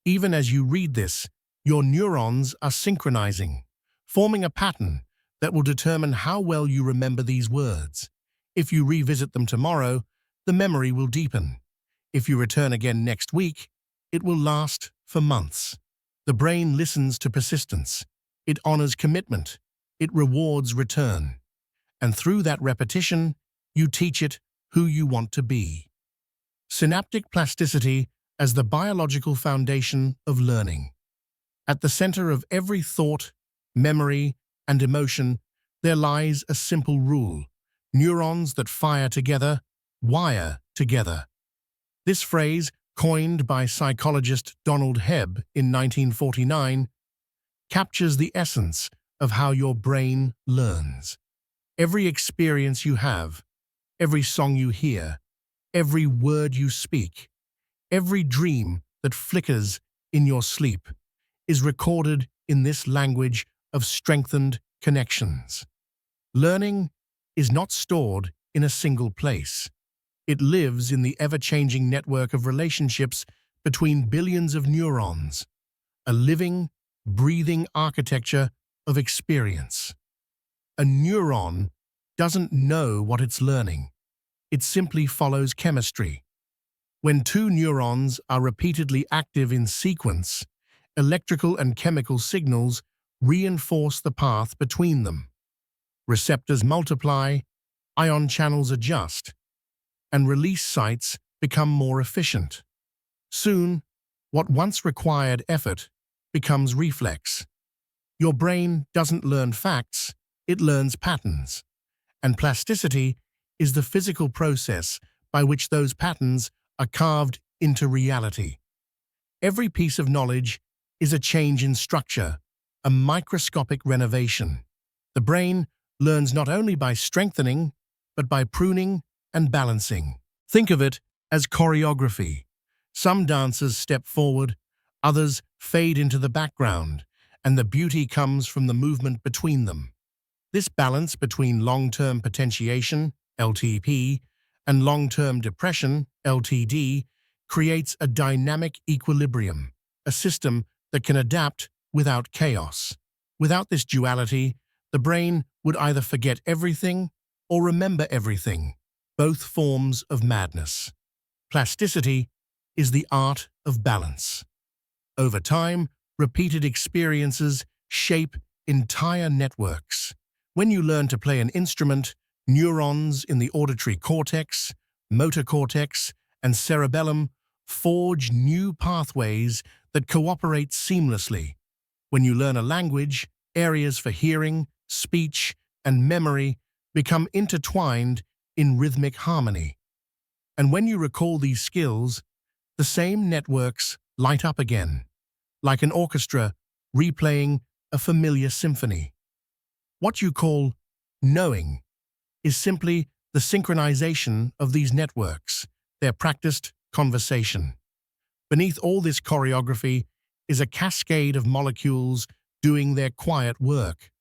Even as you read this, your neurons are synchronizing, forming a pattern that will determine how well you remember these words. If you revisit them tomorrow, the memory will deepen. If you return again next week, it will last for months. The brain listens to persistence. It honors commitment. It rewards return. And through that repetition, you teach it who you want to be. Synaptic plasticity as the biological foundation of learning. At the center of every thought, memory, and emotion, there lies a simple rule. Neurons that fire together, wire together. This phrase, coined by psychologist Donald Hebb in 1949, captures the essence of how your brain learns. Every experience you have, every song you hear, every word you speak, every dream that flickers in your sleep is recorded in this language of strengthened connections. Learning is not stored in a single place. It lives in the ever-changing network of relationships between billions of neurons, a living, breathing architecture of experience. A neuron doesn't know what it's learning. It simply follows chemistry. When two neurons are repeatedly active in sequence, electrical and chemical signals reinforce the path between them. Receptors multiply, ion channels adjust. and release sites become more efficient. Soon, what once required effort becomes reflex. Your brain doesn't learn facts, it learns patterns. And plasticity is the physical process by which those patterns are carved into reality. Every piece of knowledge is a change in structure, a microscopic renovation. The brain learns not only by strengthening, but by pruning and balancing. Think of it as choreography. Some dancers step forward, others fade into the background, and the beauty comes from the movement between them. This balance between long-term potentiation, LTP, and long-term depression, LTD, creates a dynamic equilibrium, a system that can adapt without chaos. Without this duality, the brain would either forget everything or remember everything, both forms of madness. Plasticity is the art of balance. Over time, repeated experiences shape entire networks. When you learn to play an instrument, neurons in the auditory cortex, motor cortex, and cerebellum forge new pathways that cooperate seamlessly. When you learn a language, areas for hearing, speech, and memory become intertwined in rhythmic harmony. And when you recall these skills, the same networks light up again, like an orchestra replaying a familiar symphony. What you call knowing is simply the synchronization of these networks, their practiced conversation. Beneath all this choreography is a cascade of molecules doing their quiet work.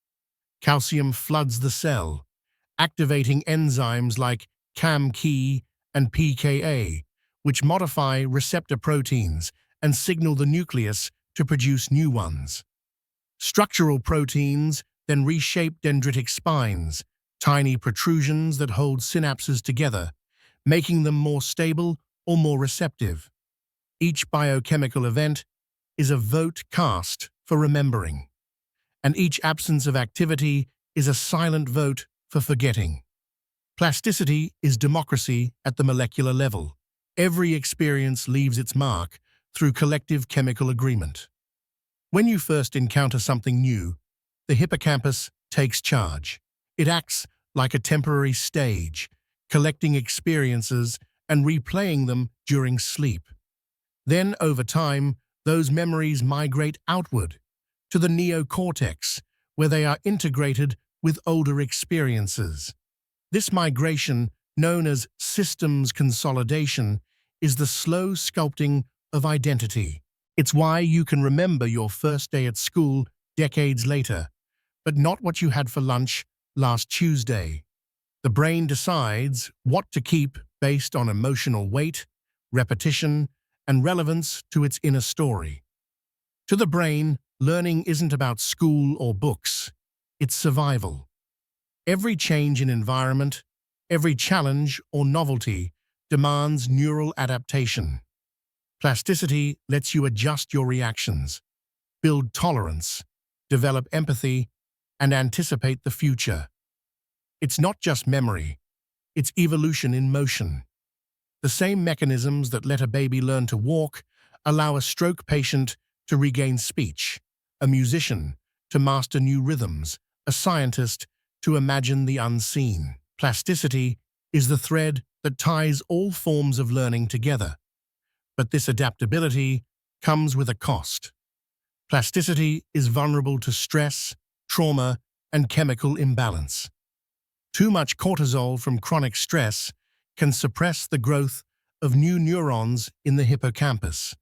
Calcium floods the cell, activating enzymes like CAM-Ki and pKa, which modify receptor proteins and signal the nucleus to produce new ones. Structural proteins then reshape dendritic spines, tiny protrusions that hold synapses together, making them more stable or more receptive. Each biochemical event is a vote cast for remembering, and each absence of activity is a silent vote for forgetting. Plasticity is democracy at the molecular level. Every experience leaves its mark through collective chemical agreement. When you first encounter something new, the hippocampus takes charge. It acts like a temporary stage, collecting experiences and replaying them during sleep. Then, over time, those memories migrate outward to the neocortex, where they are integrated with older experiences. This migration, known as systems consolidation, is the slow sculpting of identity. It's why you can remember your first day at school decades later, but not what you had for lunch last Tuesday. The brain decides what to keep based on emotional weight, repetition, and relevance to its inner story. To the brain, learning isn't about school or books, it's survival. Every change in environment, every challenge or novelty demands neural adaptation. Plasticity lets you adjust your reactions, build tolerance, develop empathy, and anticipate the future. It's not just memory, it's evolution in motion. The same mechanisms that let a baby learn to walk allow a stroke patient to regain speech, a musician to master new rhythms, a scientist to imagine the unseen. Plasticity is the thread that ties all forms of learning together. But this adaptability comes with a cost. Plasticity is vulnerable to stress, trauma, and chemical imbalance. Too much cortisol from chronic stress can suppress the growth of new neurons in the hippocampus.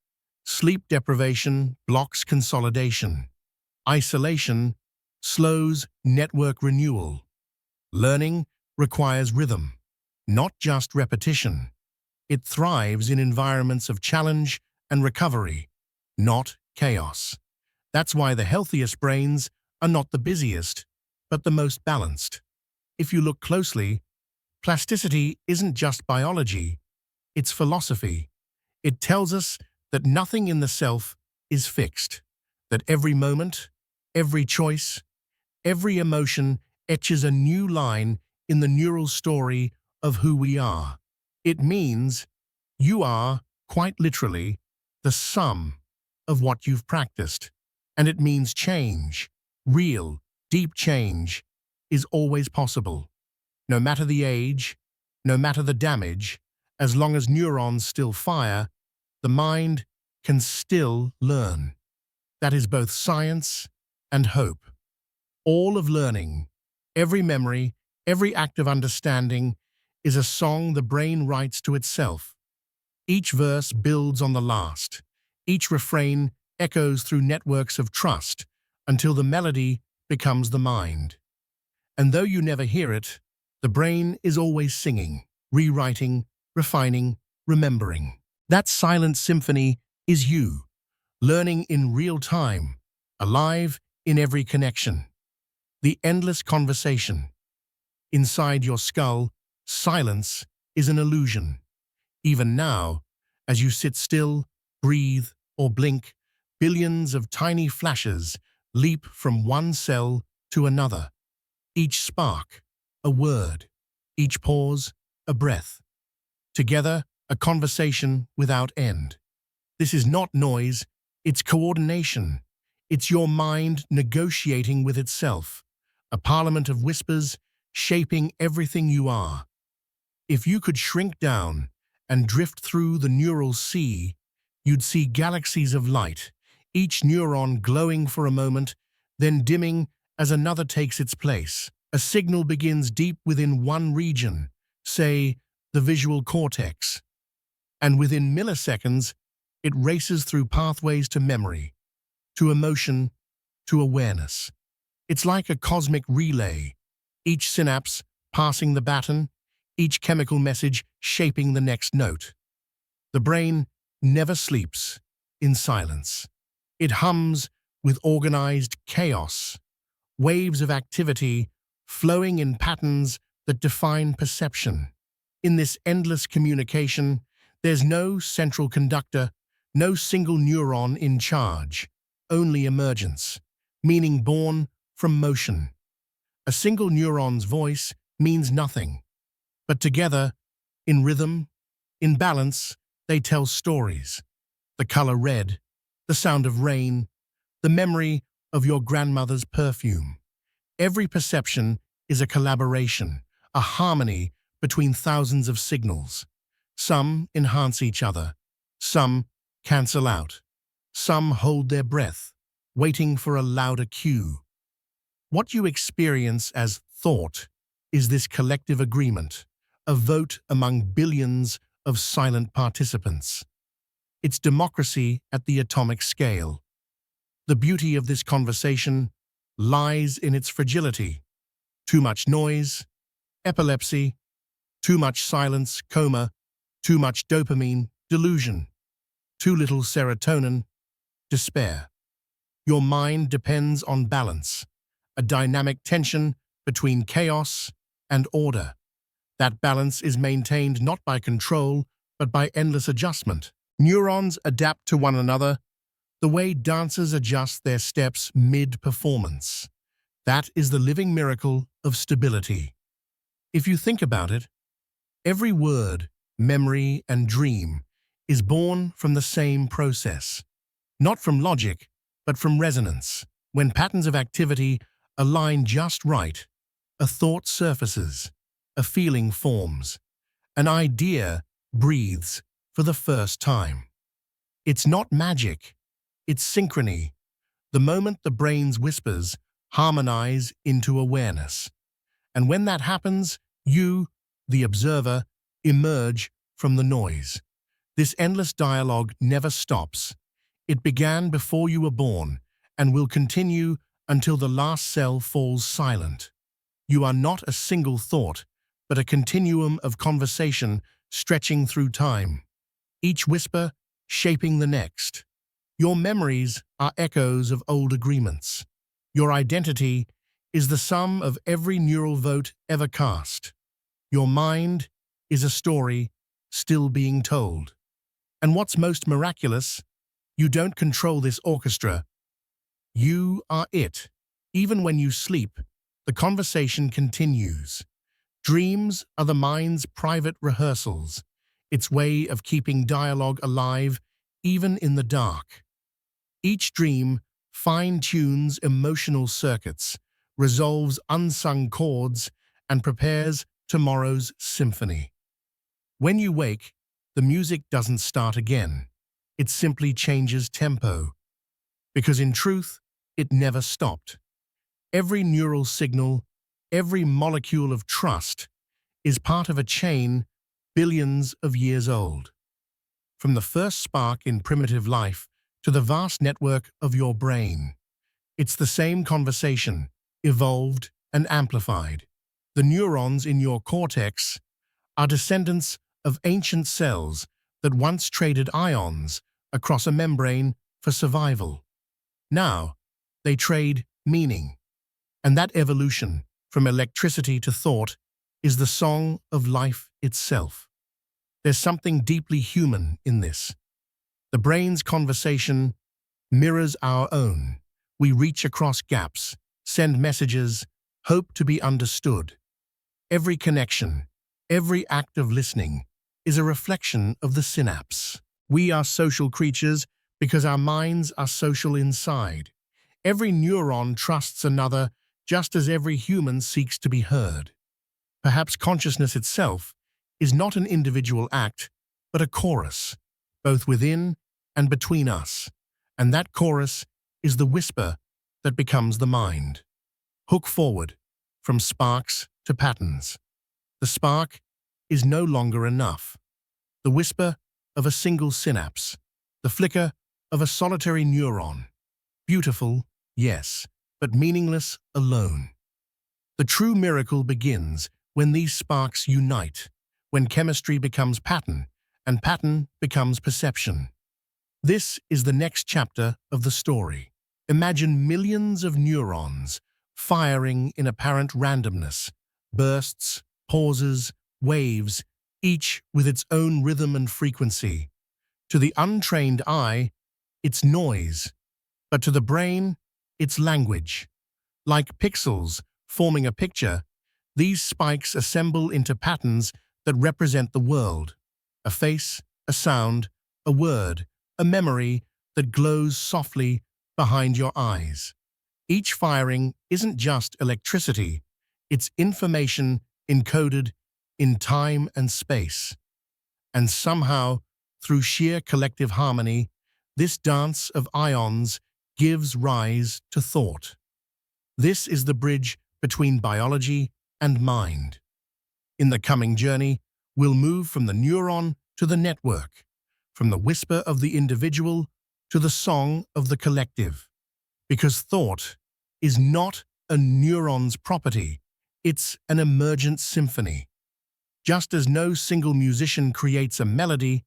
Sleep deprivation blocks consolidation. Isolation slows network renewal. Learning requires rhythm, not just repetition. It thrives in environments of challenge and recovery, not chaos. That's why the healthiest brains are not the busiest, but the most balanced. If you look closely, plasticity isn't just biology, it's philosophy. It tells us that nothing in the self is fixed, that every moment, every choice, every emotion etches a new line in the neural story of who we are. It means you are, quite literally, the sum of what you've practiced. And it means change, real, deep change, is always possible. No matter the age, no matter the damage, as long as neurons still fire, the mind can still learn. That is both science and hope. All of learning, every memory, every act of understanding is a song the brain writes to itself. Each verse builds on the last. Each refrain echoes through networks of trust until the melody becomes the mind. And though you never hear it, the brain is always singing, rewriting, refining, remembering. That silent symphony is you, learning in real time, alive in every connection. The endless conversation. Inside your skull, silence is an illusion. Even now, as you sit still, breathe, or blink, billions of tiny flashes leap from one cell to another. Each spark, a word. Each pause, a breath. Together, a conversation without end. This is not noise, it's coordination. It's your mind negotiating with itself. A parliament of whispers shaping everything you are. If you could shrink down and drift through the neural sea, you'd see galaxies of light, each neuron glowing for a moment, then dimming as another takes its place. A signal begins deep within one region, say, the visual cortex, and within milliseconds, it races through pathways to memory, to emotion, to awareness. It's like a cosmic relay, each synapse passing the baton, each chemical message shaping the next note. The brain never sleeps in silence. It hums with organized chaos, waves of activity flowing in patterns that define perception. In this endless communication, there's no central conductor, no single neuron in charge, only emergence, meaning born from motion. A single neuron's voice means nothing, but together, in rhythm, in balance, they tell stories. The color red, the sound of rain, the memory of your grandmother's perfume. Every perception is a collaboration, a harmony between thousands of signals. Some enhance each other, some cancel out, some hold their breath, waiting for a louder cue. What you experience as thought is this collective agreement, a vote among billions of silent participants. It's democracy at the atomic scale. The beauty of this conversation lies in its fragility. Too much noise, epilepsy; too much silence, coma; too much dopamine, delusion; too little serotonin, despair. Your mind depends on balance, a dynamic tension between chaos and order. That balance is maintained not by control, but by endless adjustment. Neurons adapt to one another the way dancers adjust their steps mid-performance. That is the living miracle of stability. If you think about it, every word, memory, and dream is born from the same process. Not from logic, but from resonance. When patterns of activity align just right, a thought surfaces, a feeling forms, an idea breathes for the first time. It's not magic, it's synchrony. The moment the brain's whispers harmonize into awareness. And when that happens, you, the observer, emerge from the noise. This endless dialogue never stops. It began before you were born and will continue until the last cell falls silent. You are not a single thought, but a continuum of conversation stretching through time, each whisper shaping the next. Your memories are echoes of old agreements. Your identity is the sum of every neural vote ever cast. Your mind is a story still being told. And what's most miraculous, you don't control this orchestra. You are it. Even when you sleep, the conversation continues. Dreams are the mind's private rehearsals, its way of keeping dialogue alive even in the dark. Each dream fine-tunes emotional circuits, resolves unsung chords, and prepares tomorrow's symphony. When you wake, the music doesn't start again. It simply changes tempo. Because in truth, it never stopped. Every neural signal, every molecule of trust, is part of a chain billions of years old. From the first spark in primitive life to the vast network of your brain, it's the same conversation, evolved and amplified. The neurons in your cortex are descendants of ancient cells that once traded ions across a membrane for survival. Now, they trade meaning. And that evolution, from electricity to thought, is the song of life itself. There's something deeply human in this. The brain's conversation mirrors our own. We reach across gaps, send messages, hope to be understood. Every connection, every act of listening, is a reflection of the synapse. We are social creatures because our minds are social inside. Every neuron trusts another just as every human seeks to be heard. Perhaps consciousness itself is not an individual act, but a chorus, both within and between us. And that chorus is the whisper that becomes the mind. Hook forward, from sparks to patterns. The spark is no longer enough. The whisper of a single synapse, the flicker of a solitary neuron. Beautiful, yes, but meaningless alone. The true miracle begins when these sparks unite, when chemistry becomes pattern, and pattern becomes perception. This is the next chapter of the story. Imagine millions of neurons firing in apparent randomness, bursts, pauses, waves, each with its own rhythm and frequency. To the untrained eye, it's noise, but to the brain, it's language. Like pixels forming a picture, these spikes assemble into patterns that represent the world. A face, a sound, a word, a memory that glows softly behind your eyes. Each firing isn't just electricity, it's information encoded in time and space. And somehow, through sheer collective harmony, this dance of ions gives rise to thought. This is the bridge between biology and mind. In the coming journey, we'll move from the neuron to the network, from the whisper of the individual to the song of the collective. Because thought is not a neuron's property, it's an emergent symphony. Just as no single musician creates a melody,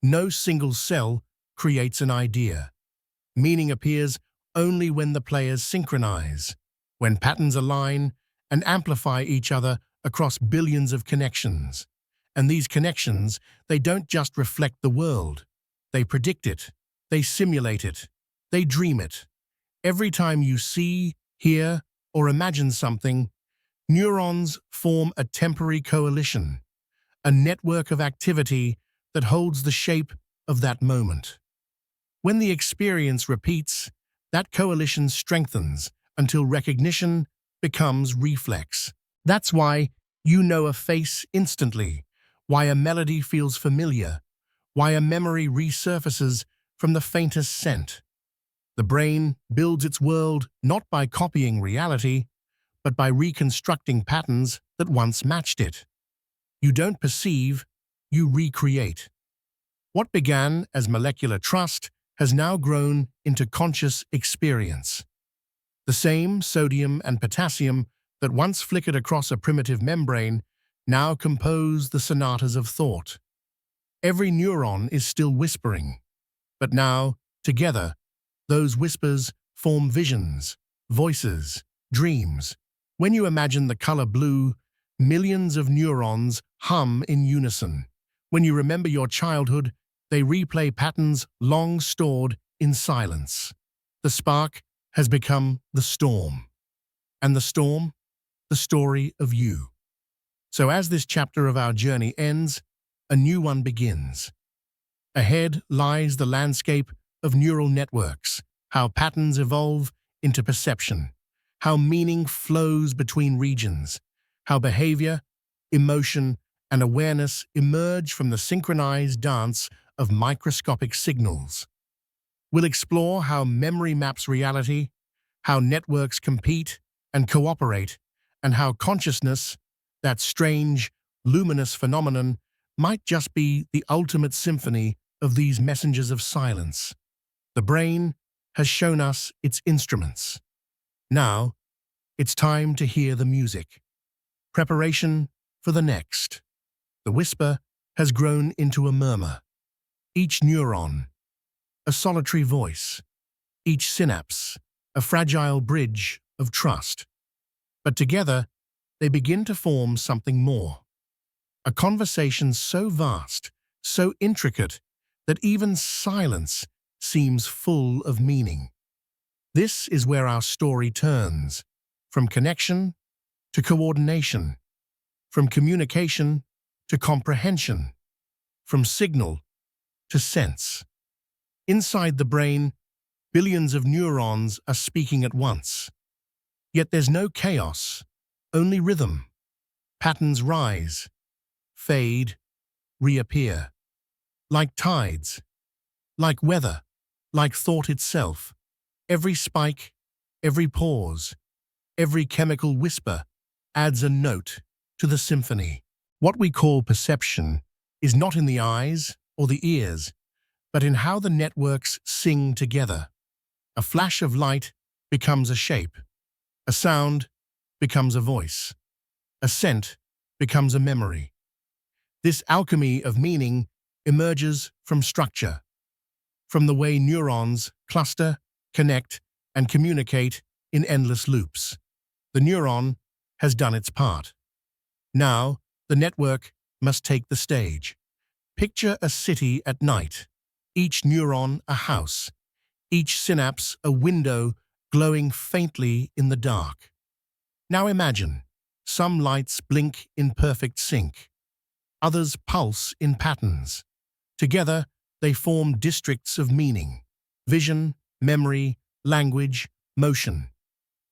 no single cell creates an idea. Meaning appears only when the players synchronize, when patterns align and amplify each other across billions of connections. And these connections, they don't just reflect the world. They predict it, they simulate it, they dream it. Every time you see, hear, or imagine something, neurons form a temporary coalition, a network of activity that holds the shape of that moment. When the experience repeats, that coalition strengthens until recognition becomes reflex. That's why you know a face instantly, why a melody feels familiar, why a memory resurfaces from the faintest scent. The brain builds its world not by copying reality, but by reconstructing patterns that once matched it. You don't perceive, you recreate. What began as molecular trust has now grown into conscious experience. The same sodium and potassium that once flickered across a primitive membrane now compose the sonatas of thought. Every neuron is still whispering, but now, together, those whispers form visions, voices, dreams. When you imagine the color blue, millions of neurons hum in unison. When you remember your childhood, they replay patterns long stored in silence. The spark has become the storm, and the storm, the story of you. So as this chapter of our journey ends, a new one begins. Ahead lies the landscape of neural networks, how patterns evolve into perception, how meaning flows between regions, how behavior, emotion, and awareness emerge from the synchronized dance of microscopic signals. We'll explore how memory maps reality, how networks compete and cooperate, and how consciousness, that strange, luminous phenomenon, might just be the ultimate symphony of these messengers of silence. The brain has shown us its instruments. Now, it's time to hear the music. Preparation for the next. The whisper has grown into a murmur. Each neuron, a solitary voice. Each synapse, a fragile bridge of trust. But together, they begin to form something more. A conversation so vast, so intricate, that even silence seems full of meaning. This is where our story turns, from connection to coordination, from communication to comprehension, from signal to sense. Inside the brain, billions of neurons are speaking at once. Yet there's no chaos, only rhythm. Patterns rise, fade, reappear. Like tides, like weather, like thought itself. Every spike, every pause, every chemical whisper adds a note to the symphony. What we call perception is not in the eyes or the ears, but in how the networks sing together. A flash of light becomes a shape. A sound becomes a voice. A scent becomes a memory. This alchemy of meaning emerges from structure, from the way neurons cluster, connect, and communicate in endless loops. The neuron has done its part. Now, the network must take the stage. Picture a city at night, each neuron a house, each synapse a window glowing faintly in the dark. Now imagine, some lights blink in perfect sync, others pulse in patterns. Together, they form districts of meaning, vision, memory, language, motion.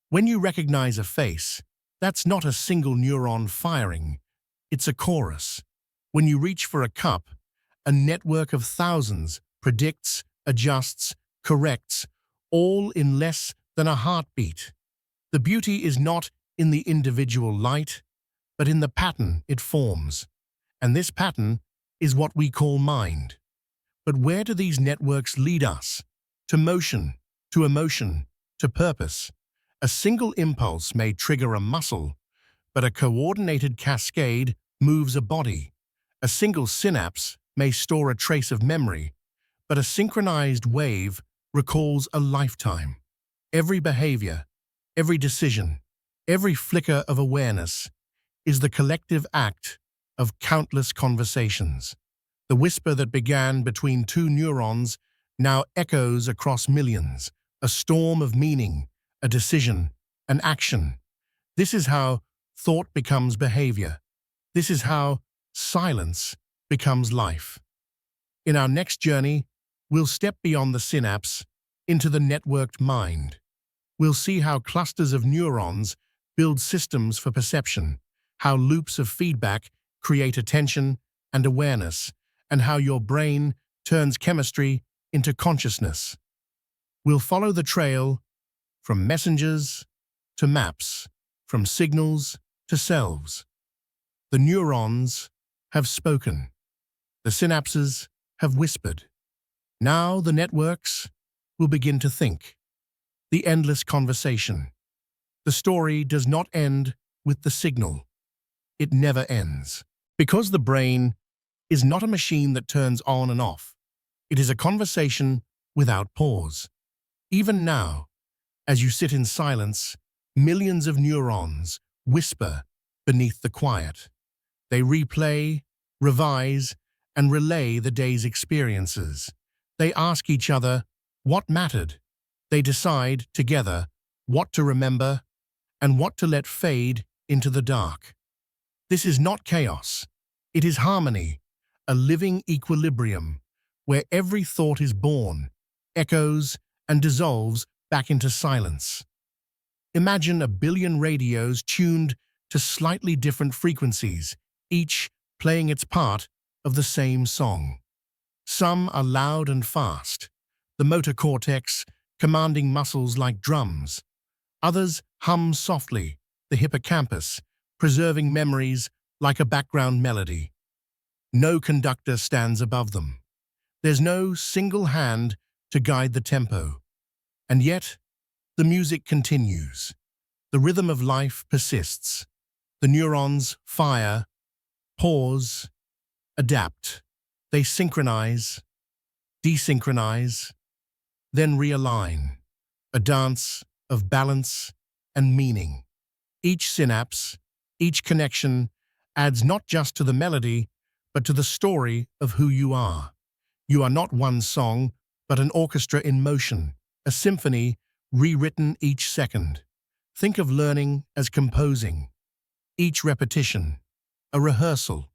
When you recognize a face, that's not a single neuron firing, it's a chorus. When you reach for a cup, a network of thousands predicts, adjusts, corrects, all in less than a heartbeat. The beauty is not in the individual light, but in the pattern it forms. And this pattern is what we call mind. But where do these networks lead us? To motion, to emotion, to purpose. A single impulse may trigger a muscle, but a coordinated cascade moves a body. A single synapse may store a trace of memory, but a synchronized wave recalls a lifetime. Every behavior, every decision, every flicker of awareness is the collective act of countless conversations. The whisper that began between two neurons now echoes across millions, a storm of meaning, a decision, an action. This is how thought becomes behavior. This is how silence becomes life. In our next journey, we'll step beyond the synapse into the networked mind. We'll see how clusters of neurons build systems for perception, how loops of feedback create attention and awareness, and how your brain turns chemistry into consciousness. We'll follow the trail from messengers to maps, from signals to selves. The neurons have spoken. The synapses have whispered. Now the networks will begin to think. The endless conversation. The story does not end with the signal. It never ends. Because the brain is not a machine that turns on and off. It is a conversation without pause. Even now, as you sit in silence, millions of neurons whisper beneath the quiet. They replay, revise, and relay the day's experiences. They ask each other what mattered. They decide together what to remember and what to let fade into the dark. This is not chaos. It is harmony, a living equilibrium where every thought is born, echoes, and dissolves back into silence. Imagine a billion radios tuned to slightly different frequencies, each playing its part of the same song. Some are loud and fast, the motor cortex commanding muscles like drums. Others hum softly, the hippocampus preserving memories like a background melody. No conductor stands above them. There's no single hand to guide the tempo. And yet, the music continues. The rhythm of life persists. The neurons fire, pause, adapt. They synchronize, desynchronize, then realign. A dance of balance and meaning. Each synapse, each connection adds not just to the melody, but to the story of who you are. You are not one song, but an orchestra in motion, a symphony rewritten each second. Think of learning as composing. Each repetition, a rehearsal.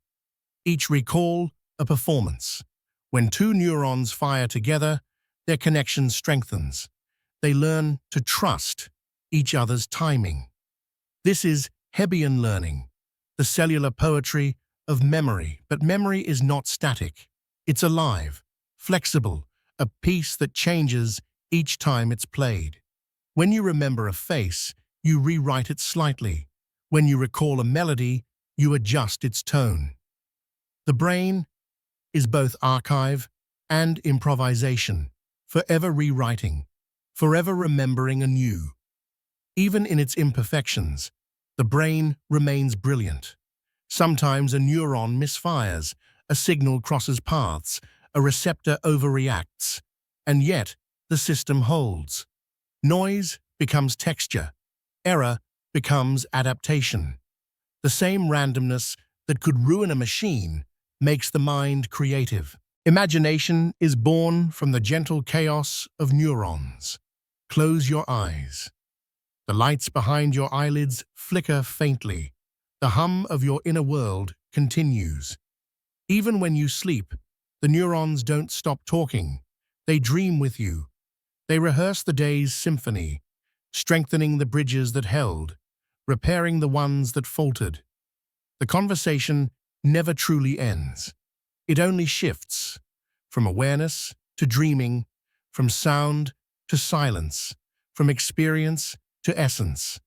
Each recall, a performance. When two neurons fire together, their connection strengthens. They learn to trust each other's timing. This is Hebbian learning, the cellular poetry of memory. But memory is not static. It's alive, flexible, a piece that changes each time it's played. When you remember a face, you rewrite it slightly. When you recall a melody, you adjust its tone. The brain is both archive and improvisation, forever rewriting, forever remembering anew. Even in its imperfections, the brain remains brilliant. Sometimes a neuron misfires, a signal crosses paths, a receptor overreacts, and yet the system holds. Noise becomes texture, error becomes adaptation. The same randomness that could ruin a machine makes the mind creative. Imagination is born from the gentle chaos of neurons. Close your eyes. The lights behind your eyelids flicker faintly. The hum of your inner world continues. Even when you sleep, the neurons don't stop talking. They dream with you. They rehearse the day's symphony, strengthening the bridges that held, repairing the ones that faltered. The conversation never truly ends. It only shifts, from awareness to dreaming, from sound to silence, from experience to essence.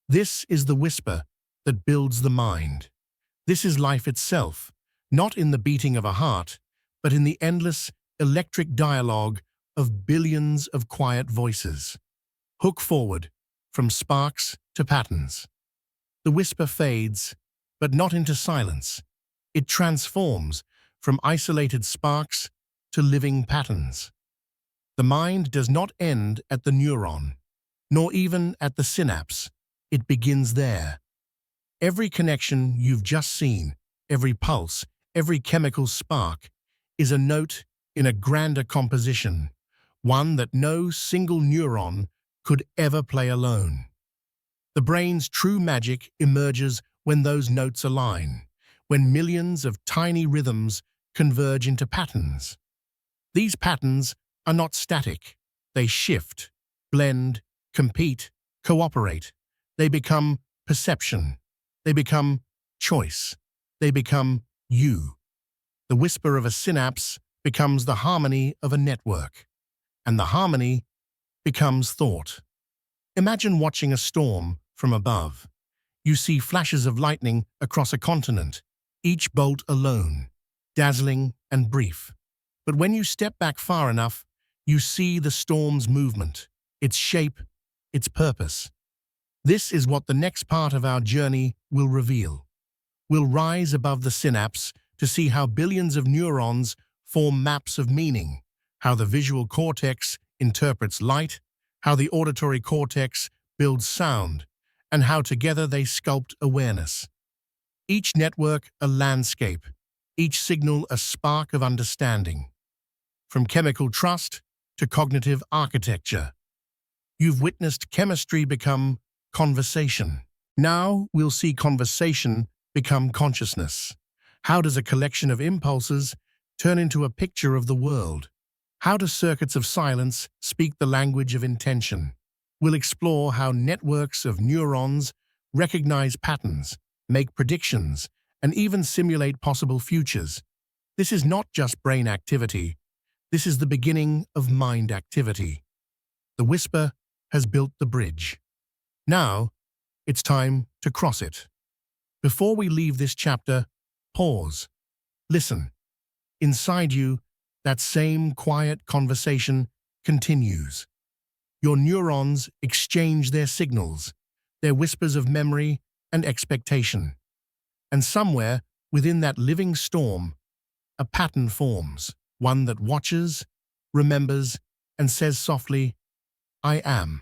This is the whisper that builds the mind. This is life itself, not in the beating of a heart, but in the endless, electric dialogue of billions of quiet voices. Hook forward, from sparks to patterns. The whisper fades, but not into silence. It transforms from isolated sparks to living patterns. The mind does not end at the neuron, nor even at the synapse. It begins there. Every connection you've just seen, every pulse, every chemical spark, is a note in a grander composition, one that no single neuron could ever play alone. The brain's true magic emerges when those notes align, when millions of tiny rhythms converge into patterns. These patterns are not static. They shift, blend, compete, cooperate. They become perception. They become choice. They become you. The whisper of a synapse becomes the harmony of a network, and the harmony becomes thought. Imagine watching a storm from above. You see flashes of lightning across a continent, each bolt alone, dazzling and brief. But when you step back far enough, you see the storm's movement, its shape, its purpose. This is what the next part of our journey will reveal. We'll rise above the synapse to see how billions of neurons form maps of meaning, how the visual cortex interprets light, how the auditory cortex builds sound, and how together they sculpt awareness. Each network a landscape, each signal a spark of understanding. From chemical trust to cognitive architecture, you've witnessed chemistry become conversation. Now we'll see conversation become consciousness. How does a collection of impulses turn into a picture of the world? How do circuits of silence speak the language of intention? We'll explore how networks of neurons recognize patterns, make predictions, and even simulate possible futures. This is not just brain activity. This is the beginning of mind activity. The whisper has built the bridge. Now, it's time to cross it. Before we leave this chapter, pause. Listen. Inside you, that same quiet conversation continues. Your neurons exchange their signals, their whispers of memory and expectation. And somewhere within that living storm, a pattern forms, one that watches, remembers, and says softly, I am.